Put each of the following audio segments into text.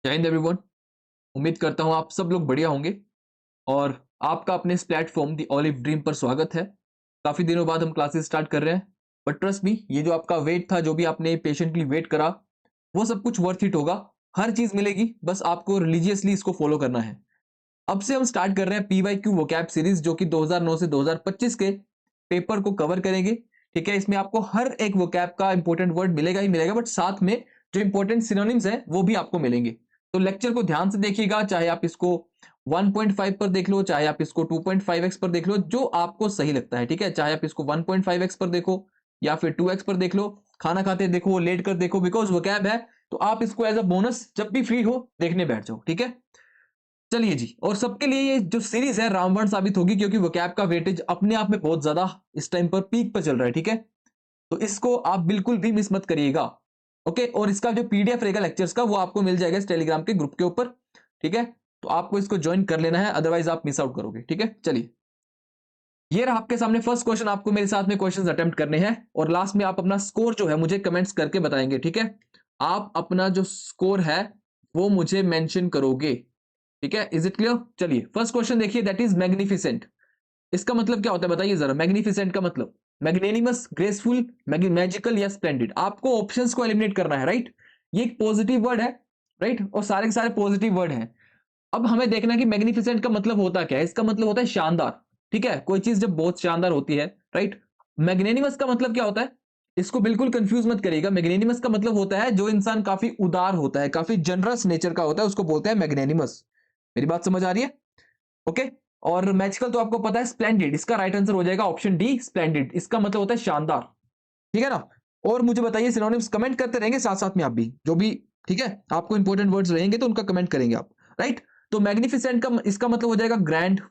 जय हिंद एवरीवन। उम्मीद करता हूँ आप सब लोग बढ़िया होंगे और आपका अपने इस प्लेटफॉर्म दी ऑलिव ड्रीम पर स्वागत है। काफी दिनों बाद हम क्लासेस स्टार्ट कर रहे हैं, बट ट्रस्ट मी, ये जो आपका वेट था, जो भी आपने पेशेंटली वेट करा, वो सब कुछ वर्थ इट होगा। हर चीज मिलेगी, बस आपको रिलीजियसली इसको फॉलो करना है। अब से हम स्टार्ट कर रहे हैं पीवाईक्यू वोकैब सीरीज, जो कि 2009 से 2025 के पेपर को कवर करेंगे। ठीक है, इसमें आपको हर एक वोकैब का इंपॉर्टेंट वर्ड मिलेगा ही मिलेगा, बट साथ में जो इंपॉर्टेंट सिनोनिम्स हैं वो भी आपको मिलेंगे। तो लेक्चर को ध्यान से देखिएगा, चाहे आप इसको 1.5 पर देख लो, चाहे आप इसको 2.5x पर देख लो, जो आपको सही लगता है। ठीक है, चाहे आप इसको 1.5x पर देखो या फिर 2x पर देख लो, खाना खाते देखो, लेट कर देखो, बिकॉज वोकैब है तो आप इसको एज अ बोनस जब भी फ्री हो देखने बैठ जाओ। ठीक है, चलिए जी। और सबके लिए ये जो सीरीज है रामबाण साबित होगी, क्योंकि वोकैब का वेटेज अपने आप में बहुत ज्यादा इस टाइम पर पीक पर चल रहा है। ठीक है, तो इसको आप बिल्कुल भी मिस मत करिएगा। ओके, और इसका जो पीडीएफ रहेगा लेक्चर्स का, वो आपको मिल जाएगा इस टेलीग्राम के ग्रुप के ऊपर। ठीक है, तो आपको इसको ज्वाइन कर लेना है, अदरवाइज आप मिस आउट करोगे। ठीक है, चलिए। ये रहा आपके सामने फर्स्ट क्वेश्चन, आपको मेरे साथ में क्वेश्चंस अटेम्प्ट करने हैं और लास्ट में आप अपना स्कोर जो है मुझे कमेंट्स करके बताएंगे। ठीक है, आप अपना जो स्कोर है वो मुझे मेंशन करोगे। ठीक है, इज इट क्लियर? चलिए, फर्स्ट क्वेश्चन देखिए, दैट इज मैग्निफिसेंट। इसका मतलब क्या होता है बताइए जरा। मैग्निफिसेंट का मतलब मैग्नेनिमस, ग्रेसफुल, मैजिकल या स्प्लेंडेड। आपको ऑप्शंस को एलिमिनेट करना है, राइट। ये एक पॉजिटिव वर्ड है, राइट, और सारे के सारे पॉजिटिव वर्ड हैं। अब हमें देखना है कि मैग्निफिसेंट का मतलब होता क्या है। इसका मतलब होता है शानदार। ठीक है, कोई चीज जब बहुत शानदार होती है, राइट। मैग्नेनिमस का मतलब क्या होता है, इसको बिल्कुल कंफ्यूज मत करिएगा। मैग्नेनिमस का मतलब होता है जो इंसान काफी उदार होता है, काफी जनरस नेचर का होता है, उसको बोलते हैं मैग्नेनिमस। मेरी बात समझ आ रही है? ओके। और मैजिकल तो आपको पता है, स्प्लेंडेड। इसका राइट आंसर हो जाएगा ऑप्शन डी, स्प्लेंडेड। इसका मतलब होता है शानदार। ठीक है ना। और मुझे बताइए, सिनोनिम्स कमेंट करते रहेंगे साथ साथ में आप भी, जो भी, ठीक है, आपको इंपॉर्टेंट वर्ड्स रहेंगे तो उनका कमेंट करेंगे आप, राइट। तो मैग्निफिसेंट का इसका मतलब हो जाएगा ग्रैंड।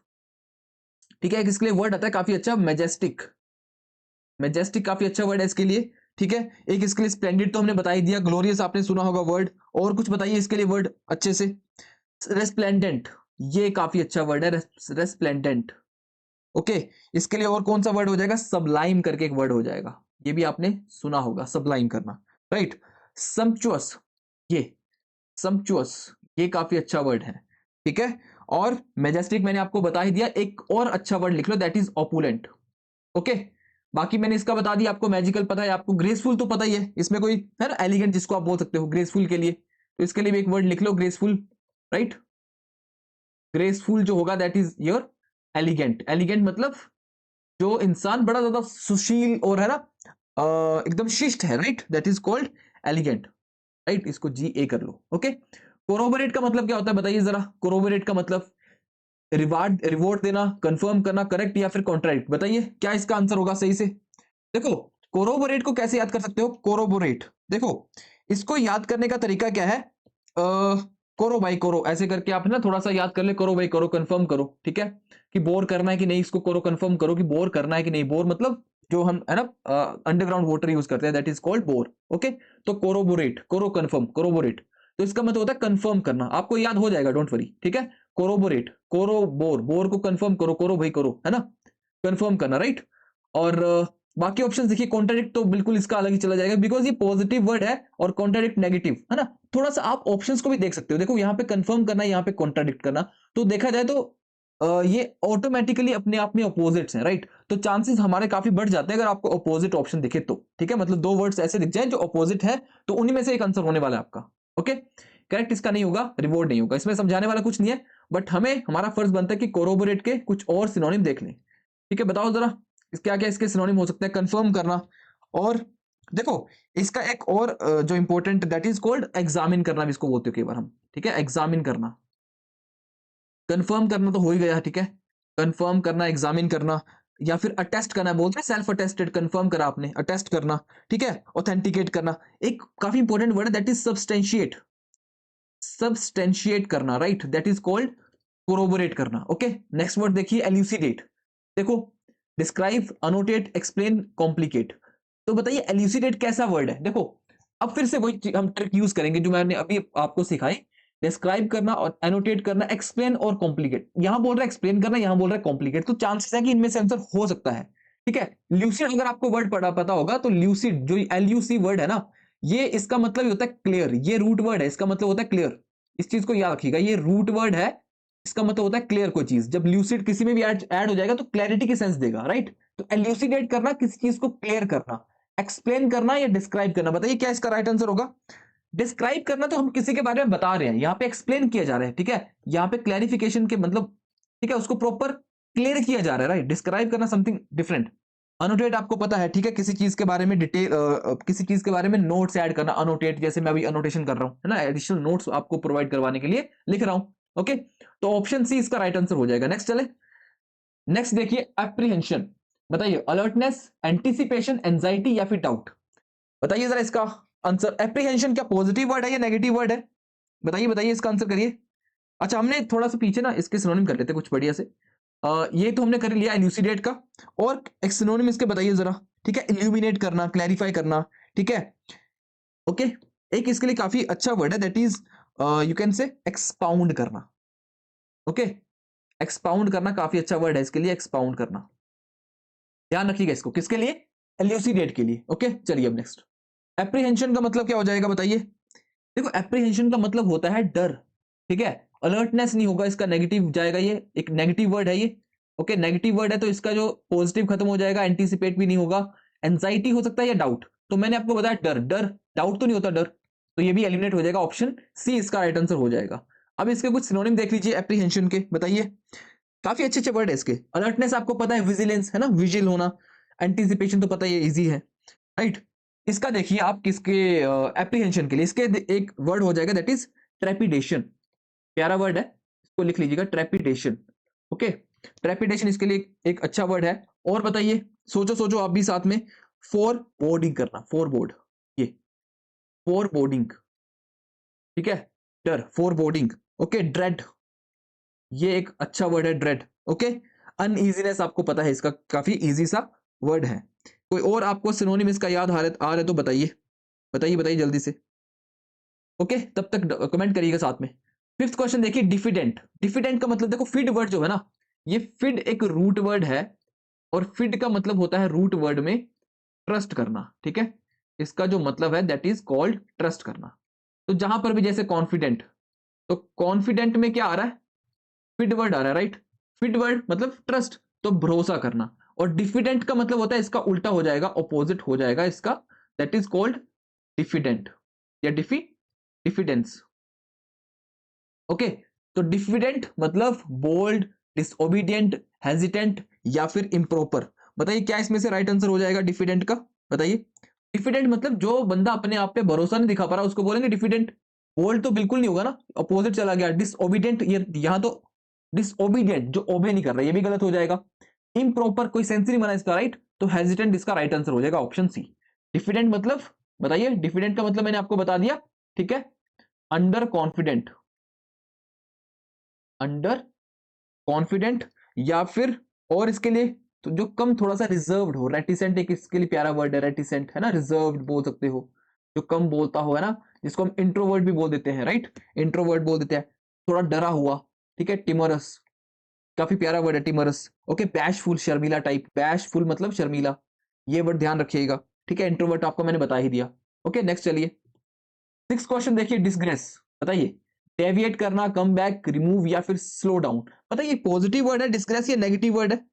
ठीक है, इसके लिए वर्ड आता है काफी अच्छा, मैजेस्टिक। मैजेस्टिक काफी अच्छा वर्ड है इसके लिए। ठीक है, एक इसके लिए स्प्लेंडेड तो हमने बता ही दिया, ग्लोरियस आपने सुना होगा वर्ड। और कुछ बताइए इसके लिए वर्ड अच्छे से। रेस्प्लेंडेंट, ये काफी अच्छा वर्ड है, रेस्प्लेंडेंट। ओके, इसके लिए और कौन सा वर्ड हो जाएगा? सबलाइम करके एक वर्ड हो जाएगा, ये भी आपने सुना होगा, सबलाइम करना, राइट। सम्पचुअस, ये सम्पचुअस, ये काफी अच्छा वर्ड है। ठीक है, और मैजेस्टिक मैंने आपको बता ही दिया। एक और अच्छा वर्ड लिख लो, दैट इज ऑपुलेंट। ओके, बाकी मैंने इसका बता दिया आपको। मैजिकल पता है आपको, ग्रेसफुल तो पता ही है, इसमें कोई है ना, एलिगेंट जिसको आप बोल सकते हो ग्रेसफुल के लिए, तो इसके लिए भी एक वर्ड लिख लो, ग्रेसफुल, राइट। ग्रेसफुल जो होगा that is your elegant. Elegant मतलब जो इंसान बड़ा ज्यादा सुशील और है ना, एकदम शिष्ट है, right, that is called elegant, right. इसको जी ए कर लो। ओके, कोरोबोरेट का मतलब क्या होता है बताइए जरा। कोरोबोरेट का मतलब रिवॉर्ड देना, कंफर्म करना, करेक्ट या फिर कॉन्ट्रैक्ट। बताइए क्या इसका आंसर होगा सही से। देखो, कोरोबोरेट को कैसे याद कर सकते हो? कोरोबोरेट, देखो, इसको याद करने का तरीका क्या है? करो भाई करो, ऐसे करके आप ना थोड़ा सा याद कर ले, करो भाई करो, कंफर्म करो। ठीक है, कि बोर करना है कि नहीं, इसको करो, कंफर्म करो कि बोर करना है कि नहीं। बोर मतलब जो हम है ना अंडरग्राउंड वाटर यूज करते हैं, that is called bore. Okay, तो कोरोबोरेट, करो कंफर्म, कोरोबोरेट, तो इसका मतलब होता है कंफर्म करना। आपको याद हो जाएगा, डोंट वरी। ठीक है, कोरोबोरेट, कोरो बोर, बोर को कंफर्म करो, करो भाई करो, है ना, कंफर्म करना, राइट। और बाकी ऑप्शन देखिए, कॉन्ट्राडिक्ट तो बिल्कुल इसका अलग ही चला जाएगा, बिकॉज ये पॉजिटिव वर्ड है और कॉन्ट्राडिक्ट नेगेटिव है ना। थोड़ा सा आप ऑप्शंस को भी देख सकते हो। देखो, यहाँ पे कंफर्म करना, यहाँ पे कॉन्ट्राडिक्ट करना, तो देखा जाए तो ये ऑटोमेटिकली अपने आप में अपोजिट्स हैं, राइट। तो चांसेस हमारे काफी बढ़ जाते हैं अगर आपको अपोजिट ऑप्शन दिखे तो। ठीक है, मतलब दो वर्ड्स ऐसे दिख जाए जो अपोजिट है, तो उन्हीं में से एक आंसर होने वाला है आपका। ओके, करेक्ट इसका नहीं होगा, रिवॉर्ड नहीं होगा। इसमें समझाने वाला कुछ नहीं है, बट हमें हमारा फर्ज बनता है कि कोरोबोरेट के कुछ और सिनोनिम देख लें। ठीक है, बताओ जरा क्या क्या इसके सिनोनिम हो सकते हैं। कंफर्म करना, और देखो, इसका एक और जो important, that is called examine करना भी इसको बोलते हो कई बार हम। ठीक है, एग्जामिन करना। कंफर्म करना तो हो ही गया, ठीक है, कंफर्म करना, एग्जामिन करना, या फिर अटेस्ट करना बोलते हैं, सेल्फ अटेस्टेड, कंफर्म करा आपने, अटेस्ट करना। ठीक है, ऑथेंटिकेट करना। एक काफी इंपॉर्टेंट वर्ड है, दैट इज सब्सटेंशिएट। सब्सटेंशिएट करना, right, that is called corroborate करना। ओके, नेक्स्ट वर्ड देखिए, एल्यूसिडेट। देखो, डिस्क्राइब, अनोटेट, एक्सप्लेन, कॉम्प्लिकेट। तो बताइए एल्यूसिडेट कैसा वर्ड है। देखो, अब फिर से वही हम ट्रिक यूज करेंगे जो मैंने अभी आपको सिखाई। डिस्क्राइब करना और एनोटेट करना, एक्सप्लेन और कॉम्प्लिकेट। यहां बोल रहा है एक्सप्लेन करना, यहां बोल रहा है कॉम्प्लिकेट, तो चांसेस है कि इनमें से आंसर हो सकता है। ठीक है, ल्यूसिड अगर आपको वर्ड पढ़ा पता होगा तो ल्यूसिड जो एलयूसी वर्ड है ना, ये इसका मतलब ही होता है क्लियर। ये रूट वर्ड है, इसका मतलब होता है क्लियर। इस चीज को याद रखिएगा, ये रूट वर्ड है, इसका मतलब होता है क्लियर कोई चीज। जब ल्यूसिड किसी में भी ऐड हो जाएगा तो क्लैरिटी की सेंस देगा, राइट। तो एल्यूसिडेट करना, किसी चीज को क्लियर करना, एक्सप्लेन करना या डिस्क्राइब करना। बताइए क्या इसका राइट आंसर होगा? डिस्क्राइब करना तो हम किसी के बारे में बता रहे हैं, यहाँ पे एक्सप्लेन किया जा रहा है, ठीक है, यहाँ पे क्लैरिफिकेशन के मतलब, ठीक है, उसको प्रॉपर क्लियर किया जा रहा है, राइट। डिस्क्राइब करना समथिंग डिफरेंट। अनोटेट आपको पता है, ठीक है, किसी चीज के बारे में डिटेल, किसी चीज के बारे में नोट्स ऐड करना, अनोटेट, जैसे मैं अभी अनोटेशन कर रहा हूं, है ना, एडिशनल नोट्स आपको प्रोवाइड करवाने के लिए लिख रहा हूं। ओके, तो ऑप्शन सी इसका राइट आंसर हो जाएगा। नेक्स्ट चले, नेक्स्ट देखिए एप्रीहेंशन। बताइए अलर्टनेस, एंटिसिपेशन, एंजाइटी या फिर डाउट। बताइए जरा इसका आंसर। एप्रीहेंशन क्या पॉजिटिव वर्ड है या नेगेटिव वर्ड है? बताइए बताइए, इसका आंसर करिए। अच्छा, हमने थोड़ा सा पीछे ना इसके सिनोनिम कर लेते कुछ बढ़िया से। ये तो हमने कर लिया एल्यूसिडेट का, और एक सिनोनिम इसके बताइए जरा, ठीक है। इल्यूमिनेट करना, क्लैरिफाई करना, ठीक है, ओके। एक इसके लिए काफी अच्छा वर्ड है, that is you can say expound करना। ओके, एक्सपाउंड करना काफी अच्छा वर्ड है इसके लिए, एक्सपाउंड करना। ध्यान रखिएगा इसको, किसके लिए? एल्यूसिडेट के लिए। ओके, चलिए अब नेक्स्ट। एप्रीहेंशन का मतलब क्या हो जाएगा बताइए? देखो एप्रीहेंशन का मतलब होता है डर, ठीक है। अलर्टनेस नहीं होगा, इसका नेगेटिव जाएगा, ये एक नेगेटिव वर्ड है ये। ओके, नेगेटिव वर्ड है तो इसका जो पॉजिटिव खत्म हो जाएगा, एंटीसिपेट भी नहीं होगा। एंजाइटी हो सकता है या डाउट, तो मैंने आपको बताया डर, डर डाउट तो नहीं होता डर, तो ये भी एलिमिनेट हो जाएगा, ऑप्शन सी इसका राइट आंसर हो जाएगा। अब इसके कुछ सिनोनिम देख लीजिए एप्रीहेंशन के, बताइए। काफी अच्छे अच्छे वर्ड है इसके। अलर्टनेस आपको पता है विजिलेंस, है ना, विजिल होना। एंटीसिपेशन तो पता है, ये इजी है, राइट। इसका देखिए आप किसके एप्रीहेंशन के लिए, इसके एक वर्ड हो जाएगा दैट इज ट्रेपिडेशन। प्यारा वर्ड है, इसको लिख लीजिएगा, ट्रेपिडेशन। ओके, ट्रेपिडेशन इसके लिए एक अच्छा वर्ड है। और बताइए, सोचो सोचो आप भी साथ में, फोर बोर्डिंग करना, फोर बोर्ड, ये फोर बोर्डिंग, ठीक है, डर, फोर बोर्डिंग। ओके, ड्रेड, ये एक अच्छा वर्ड है, ड्रेड। ओके, अनईजीनेस आपको पता है, इसका काफी इजी सा वर्ड है। कोई और आपको सिनोनिम इसका याद आ रहा है तो बताइए, बताइए बताइए जल्दी से। ओके, तब तक कमेंट करिएगा साथ में। फिफ्थ क्वेश्चन देखिए, डिफिडेंट। डिफिडेंट का मतलब देखो, फिड वर्ड जो है ना, ये फिड एक रूट वर्ड है, और फिड का मतलब होता है रूट वर्ड में ट्रस्ट करना, ठीक है। इसका जो मतलब है दैट इज कॉल्ड ट्रस्ट करना। तो जहां पर भी जैसे कॉन्फिडेंट, तो कॉन्फिडेंट में क्या आ रहा है? फिड वर्ड आ रहा है, राइट। फिड वर्ड मतलब ट्रस्ट, तो भरोसा करना। और डिफिडेंट का मतलब होता है इसका उल्टा हो जाएगा, ऑपोजिट हो जाएगा इसका, दैट इज कॉल्ड डिफिडेंट या डिफिडेंस। ओके, तो डिफिडेंट मतलब बोल्ड, डिसओबीडियंट, हेजिटेंट या फिर इम्प्रॉपर। बताइए क्या इसमें से राइट आंसर हो जाएगा डिफिडेंट का? बताइए। डिफिडेंट मतलब जो बंदा अपने आप पे भरोसा नहीं दिखा पा रहा, उसको बोलेंगे डिफिडेंट। बोल्ड तो बिल्कुल नहीं होगा ना, अपोजिट चला गया। डिसओबीडियंट, ये यहां तो डिसओबीडियंट जो ओबे नहीं कर रहा, ये भी गलत हो जाएगा। इम्प्रॉपर, कोई सेंस नहीं बना इसका, राइट। तो हेजिटेंट इसका राइट आंसर हो जाएगा, ऑप्शन सी। डिफिडेंट मतलब, बताइए, डिफिडेंट का मतलब मैंने आपको बता दिया, ठीक है। अंडर कॉन्फिडेंट, अंडर कॉन्फिडेंट, या फिर और इसके लिए तो जो कम थोड़ा सा रिजर्व्ड हो, रेटिसेंट एक इसके लिए प्यारा वर्ड है, रेटिसेंट, है ना, रिजर्व्ड बोल सकते हो, जो कम बोलता हो, है ना, जिसको हम इंट्रोवर्ट भी बोल देते हैं, राइट, इंट्रोवर्ट बोल देते हैं, थोड़ा डरा हुआ, ठीक है, टिमरस, काफी प्यारा वर्ड है टिमरस। ओके, बैशफुल, शर्मीला टाइप, बैशफुल मतलब शर्मीला, ये वर्ड ध्यान रखिएगा, ठीक है। इंट्रोवर्ट आपको मैंने बता ही दिया। ओके, नेक्स्ट चलिए। सिक्स क्वेश्चन देखिए, डिसग्रेस। बताइए, डेविएट करना, कम बैक, रिमूव या फिर स्लो डाउन। बताइए पॉजिटिव वर्ड है डिस्ग्रेस या नेगेटिव वर्ड है?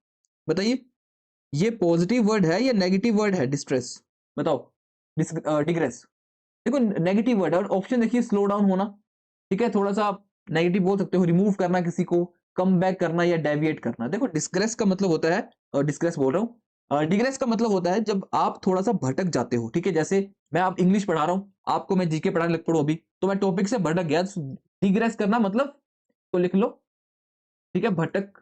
बताइए, ये पॉजिटिव वर्ड है या नेगेटिव वर्ड है डिस्ट्रेस? बताओ। डिग्रेस, देखो नेगेटिव वर्ड है, और ऑप्शन देखिए स्लो डाउन होना, ठीक है, थोड़ा सा आप नेगेटिव बोल सकते हो, रिमूव करना किसी को, कम बैक करना या डेविएट करना। देखो डिस्ग्रेस का मतलब होता है, डिस्ग्रेस बोल रहा हूँ, डिग्रेस का मतलब होता है जब आप थोड़ा सा भटक जाते हो, ठीक है। जैसे मैं आप इंग्लिश पढ़ा रहा हूँ, आपको मैं जीके पढ़ाने लग पड़ू अभी, तो मैं टॉपिक से भटक गया, डिग्रेस करना मतलब, तो लिख लो, ठीक है, भटक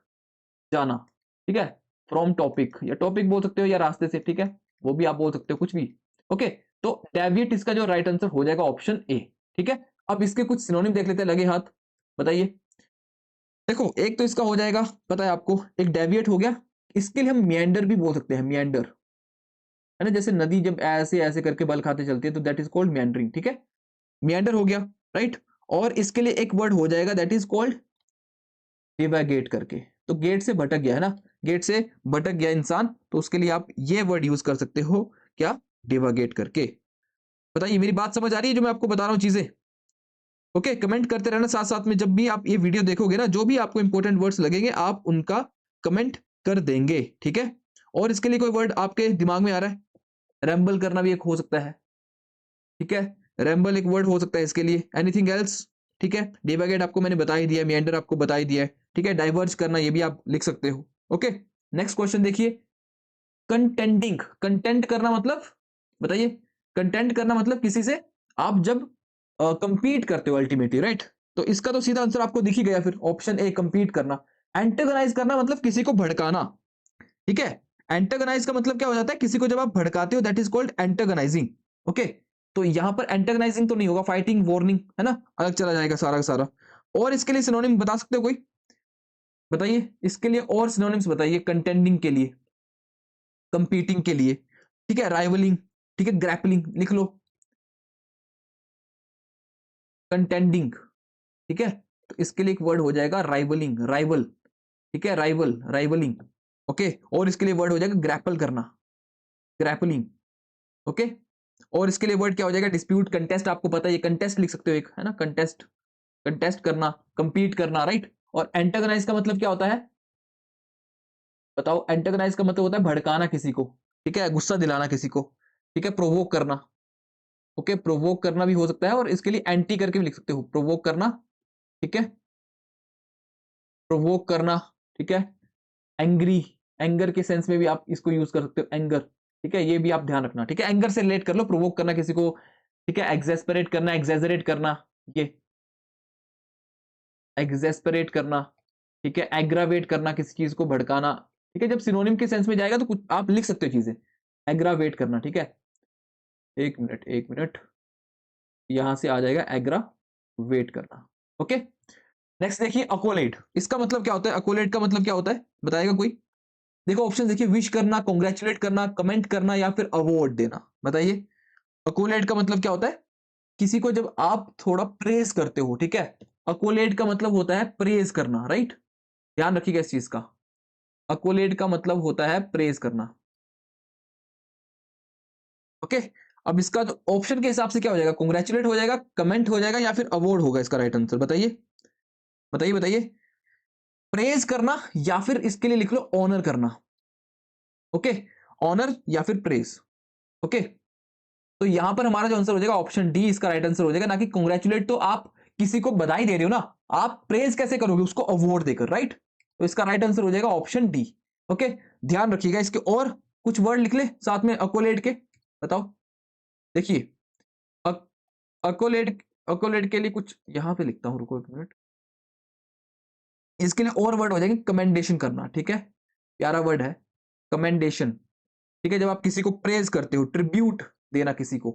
जाना, ठीक है, फ्रॉम टॉपिक, या टॉपिक बोल सकते हो या रास्ते से, ठीक है, वो भी आप बोल सकते हो, कुछ भी। ओके, तो डेविएट इसका जो राइट आंसर हो जाएगा, ऑप्शन ए, ठीक है। अब इसके कुछ सिनोनिम देख लेते हैं, लगे हाथ। बताइए, देखो एक तो इसका हो जाएगा, पता है आपको, एक डेविएट हो गया, इसके लिए हम मियंडर भी बोल सकते हैं, मियंडर, है ना, जैसे नदी जब ऐसे ऐसे करके बल खाते चलती है तो दैट इज कॉल्ड मियंडरिंग, ठीक है, मियंडर हो गया, राइट। और इसके लिए एक वर्ड हो जाएगा दैट इज कॉल्ड डिवागेट करके, तो गेट से भटक गया, है ना, गेट से भटक गया इंसान, तो उसके लिए आप ये वर्ड यूज कर सकते हो, क्या? डिवागेट करके। बताइए मेरी बात समझ आ रही है जो मैं आपको बता रहा हूँ चीजें? ओके, कमेंट करते रहना साथ साथ में। जब भी आप ये वीडियो देखोगे ना, जो भी आपको इंपॉर्टेंट वर्ड्स लगेंगे आप उनका कमेंट कर देंगे, ठीक है। और इसके लिए कोई वर्ड आपके दिमाग में आ रहा है? रैम्बल करना भी एक हो सकता है, ठीक है। रैम्बल एक वर्ड हो सकता है इसके लिए। Anything else? ठीक है, डिवागेट आपको मैंने बता ही दिया, मिएंडर आपको बता ही दिया है, ठीक है। डाइवर्ज करना ये भी आप लिख सकते हो। ओके, नेक्स्ट क्वेश्चन देखिए। कंटेंडिंग, कंटेंट करना मतलब बताइए। कंटेंट करना मतलब किसी से आप जब कंपीट करते हो अल्टीमेटली, राइट। तो इसका तो सीधा आंसर आपको दिख ही गया फिर, ऑप्शन ए कंपीट करना। एंटेगोनाइज करना मतलब किसी को भड़काना, ठीक है। एंटेगोनाइज का मतलब क्या हो जाता है, किसी को जब आप भड़काते हो दैट इज कॉल्ड एंटेगोनाइजिंग। ओके, तो यहां पर एंटेगोनाइजिंग तो नहीं होगा, फाइटिंग, वार्निंग, है ना, अलग चला जाएगा सारा का सारा। और इसके लिए सिनोनिम बता सकते हो कोई? बताइए इसके लिए और सिनोनिम्स बताइए कंटेंडिंग के लिए, कंपीटिंग के लिए, ठीक है। राइवलिंग, ठीक है। ग्रैपलिंग लिख लो। कंटेंडिंग, ठीक है। तो इसके लिए एक वर्ड हो जाएगा राइवलिंग, राइवल, ठीक है। राइवल, राइवलिंग। ओके, और इसके लिए वर्ड हो जाएगा ग्रैपल करना, ग्रैपलिंग। ओके, और इसके लिए वर्ड क्या हो जाएगा? डिस्प्यूट, कंटेस्ट, आपको पता है ये कंटेस्ट लिख सकते हो एक, है ना, कंटेस्ट, कंटेस्ट करना, कंपीट करना, राइट। और एंटागोनाइज का मतलब क्या होता है बताओ? एंटागोनाइज का मतलब होता है भड़काना किसी को, ठीक है, गुस्सा दिलाना किसी को, ठीक है, प्रोवोक करना। ओके, प्रोवोक करना भी हो सकता है, और इसके लिए एंटी करके भी लिख सकते हो, प्रोवोक करना, ठीक है, प्रोवोक करना, ठीक है। एंग्री, एंगर के सेंस में भी आप इसको यूज कर सकते हो, एंगर, ठीक है। ये भी आप ध्यान रखना, ठीक है। एंगर से रिलेट कर लो, प्रोवोक करना किसी को, ठीक है। एक्सेस्परेट करना, एग्जेजरेट करना, ये एग्जेस्परेट करना, ठीक है। एग्रावेट करना, किसी चीज को भड़काना, ठीक है। जब सिनोनिम के सेंस में जाएगा तो कुछ आप लिख सकते हो चीजें। एग्रावेट करना, ठीक है। एक मिनट, एक मिनट, यहां से आ जाएगा एग्रावेट करना। ओके, नेक्स्ट देखिए अकोलेट। इसका मतलब क्या होता है? अकोलेट का मतलब क्या होता है, बताएगा कोई? देखो ऑप्शन देखिए, विश करना, कॉन्ग्रेचुलेट करना, कमेंट करना, या फिर अवार्ड देना। बताइए अकोलेट का मतलब क्या होता है? किसी को जब आप थोड़ा प्रेज करते हो, ठीक है। अकोलेट का मतलब होता है प्रेज करना, राइट। ध्यान रखिएगा इस चीज का। अकोलेट का मतलब होता है प्रेज करना। ओके, अब इसका तो ऑप्शन के हिसाब से क्या हो जाएगा? कॉन्ग्रेचुलेट हो जाएगा, कमेंट हो जाएगा, या फिर अवार्ड होगा इसका राइट आंसर? बताइए, बताइए, बताइए। प्रेज करना, या फिर इसके लिए लिख लो ऑनर करना। ओके, ऑनर या फिर प्रेज। ओके, तो यहां पर हमारा जो आंसर हो जाएगा ऑप्शन डी इसका राइट आंसर हो जाएगा। ना कि कॉन्ग्रेचुलेट तो आप किसी को बधाई दे रहे हो ना, आप प्रेज कैसे करोगे? उसको अवार्ड देकर, राइट। तो इसका राइट आंसर हो जाएगा ऑप्शन डी। ओके, ध्यान रखिएगा इसके। और कुछ वर्ड लिख ले साथ में अकोलेट के, बताओ। देखिए अकोलेट, अकोलेट के लिए कुछ यहां पे लिखता हूं, रुको एक मिनट। इसके लिए और वर्ड हो जाएंगे, कमेंडेशन करना, ठीक है। प्यारा वर्ड है कमेंडेशन, ठीक है। जब आप किसी को प्रेज करते हो, ट्रिब्यूट देना किसी को,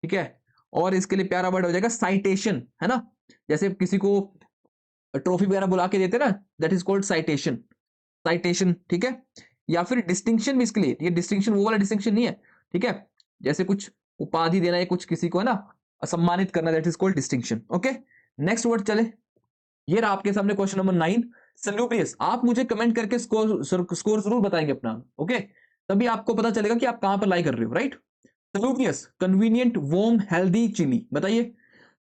ठीक है। और इसके लिए प्यारा वर्ड हो जाएगा साइटेशन, है ना। जैसे किसी को ट्रॉफी वगैरह बुला के देते ना, that is called citation, citation, ठीक है। या फिर डिस्टिंक्शन भी इसके लिए, ये डिस्टिंक्शन वो वाला डिस्टिंक्शन नहीं है, ठीक है। जैसे कुछ उपाधि देना या कुछ किसी को, है ना, सम्मानित करना, that is called distinction. Okay, next word चले। ये रहा आपके सामने क्वेश्चन नंबर 9, सल्यूब्रियस। आप मुझे कमेंट करके स्कोर स्कोर जरूर बताएंगे अपना, ओके। तभी आपको पता चलेगा कि आप कहां पर लाई कर रहे हो, right. Salubrious, convenient, warm, healthy, chilly. बताइए,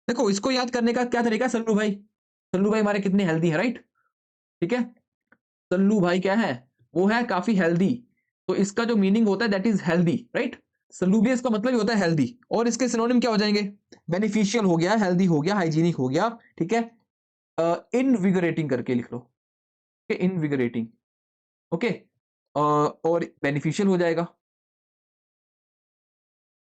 देखो इसको याद करने का क्या तरीका है? सल्लू भाई, सल्लू भाई हमारे कितने हेल्दी है, राइट, ठीक है। सल्लू भाई क्या है? वो है काफी हेल्दी। तो इसका जो मीनिंग होता है दैट इज हेल्दी, राइट। सल्यूबियस का मतलब ही होता है हेल्दी। और इसके सिनोनिम क्या हो जाएंगे? बेनिफिशियल हो गया, हेल्दी हो गया, हाइजीनिक हो गया, ठीक है। इनविगरेटिंग करके लिख लो, इनविगरेटिंग। ओके, और बेनिफिशियल हो जाएगा,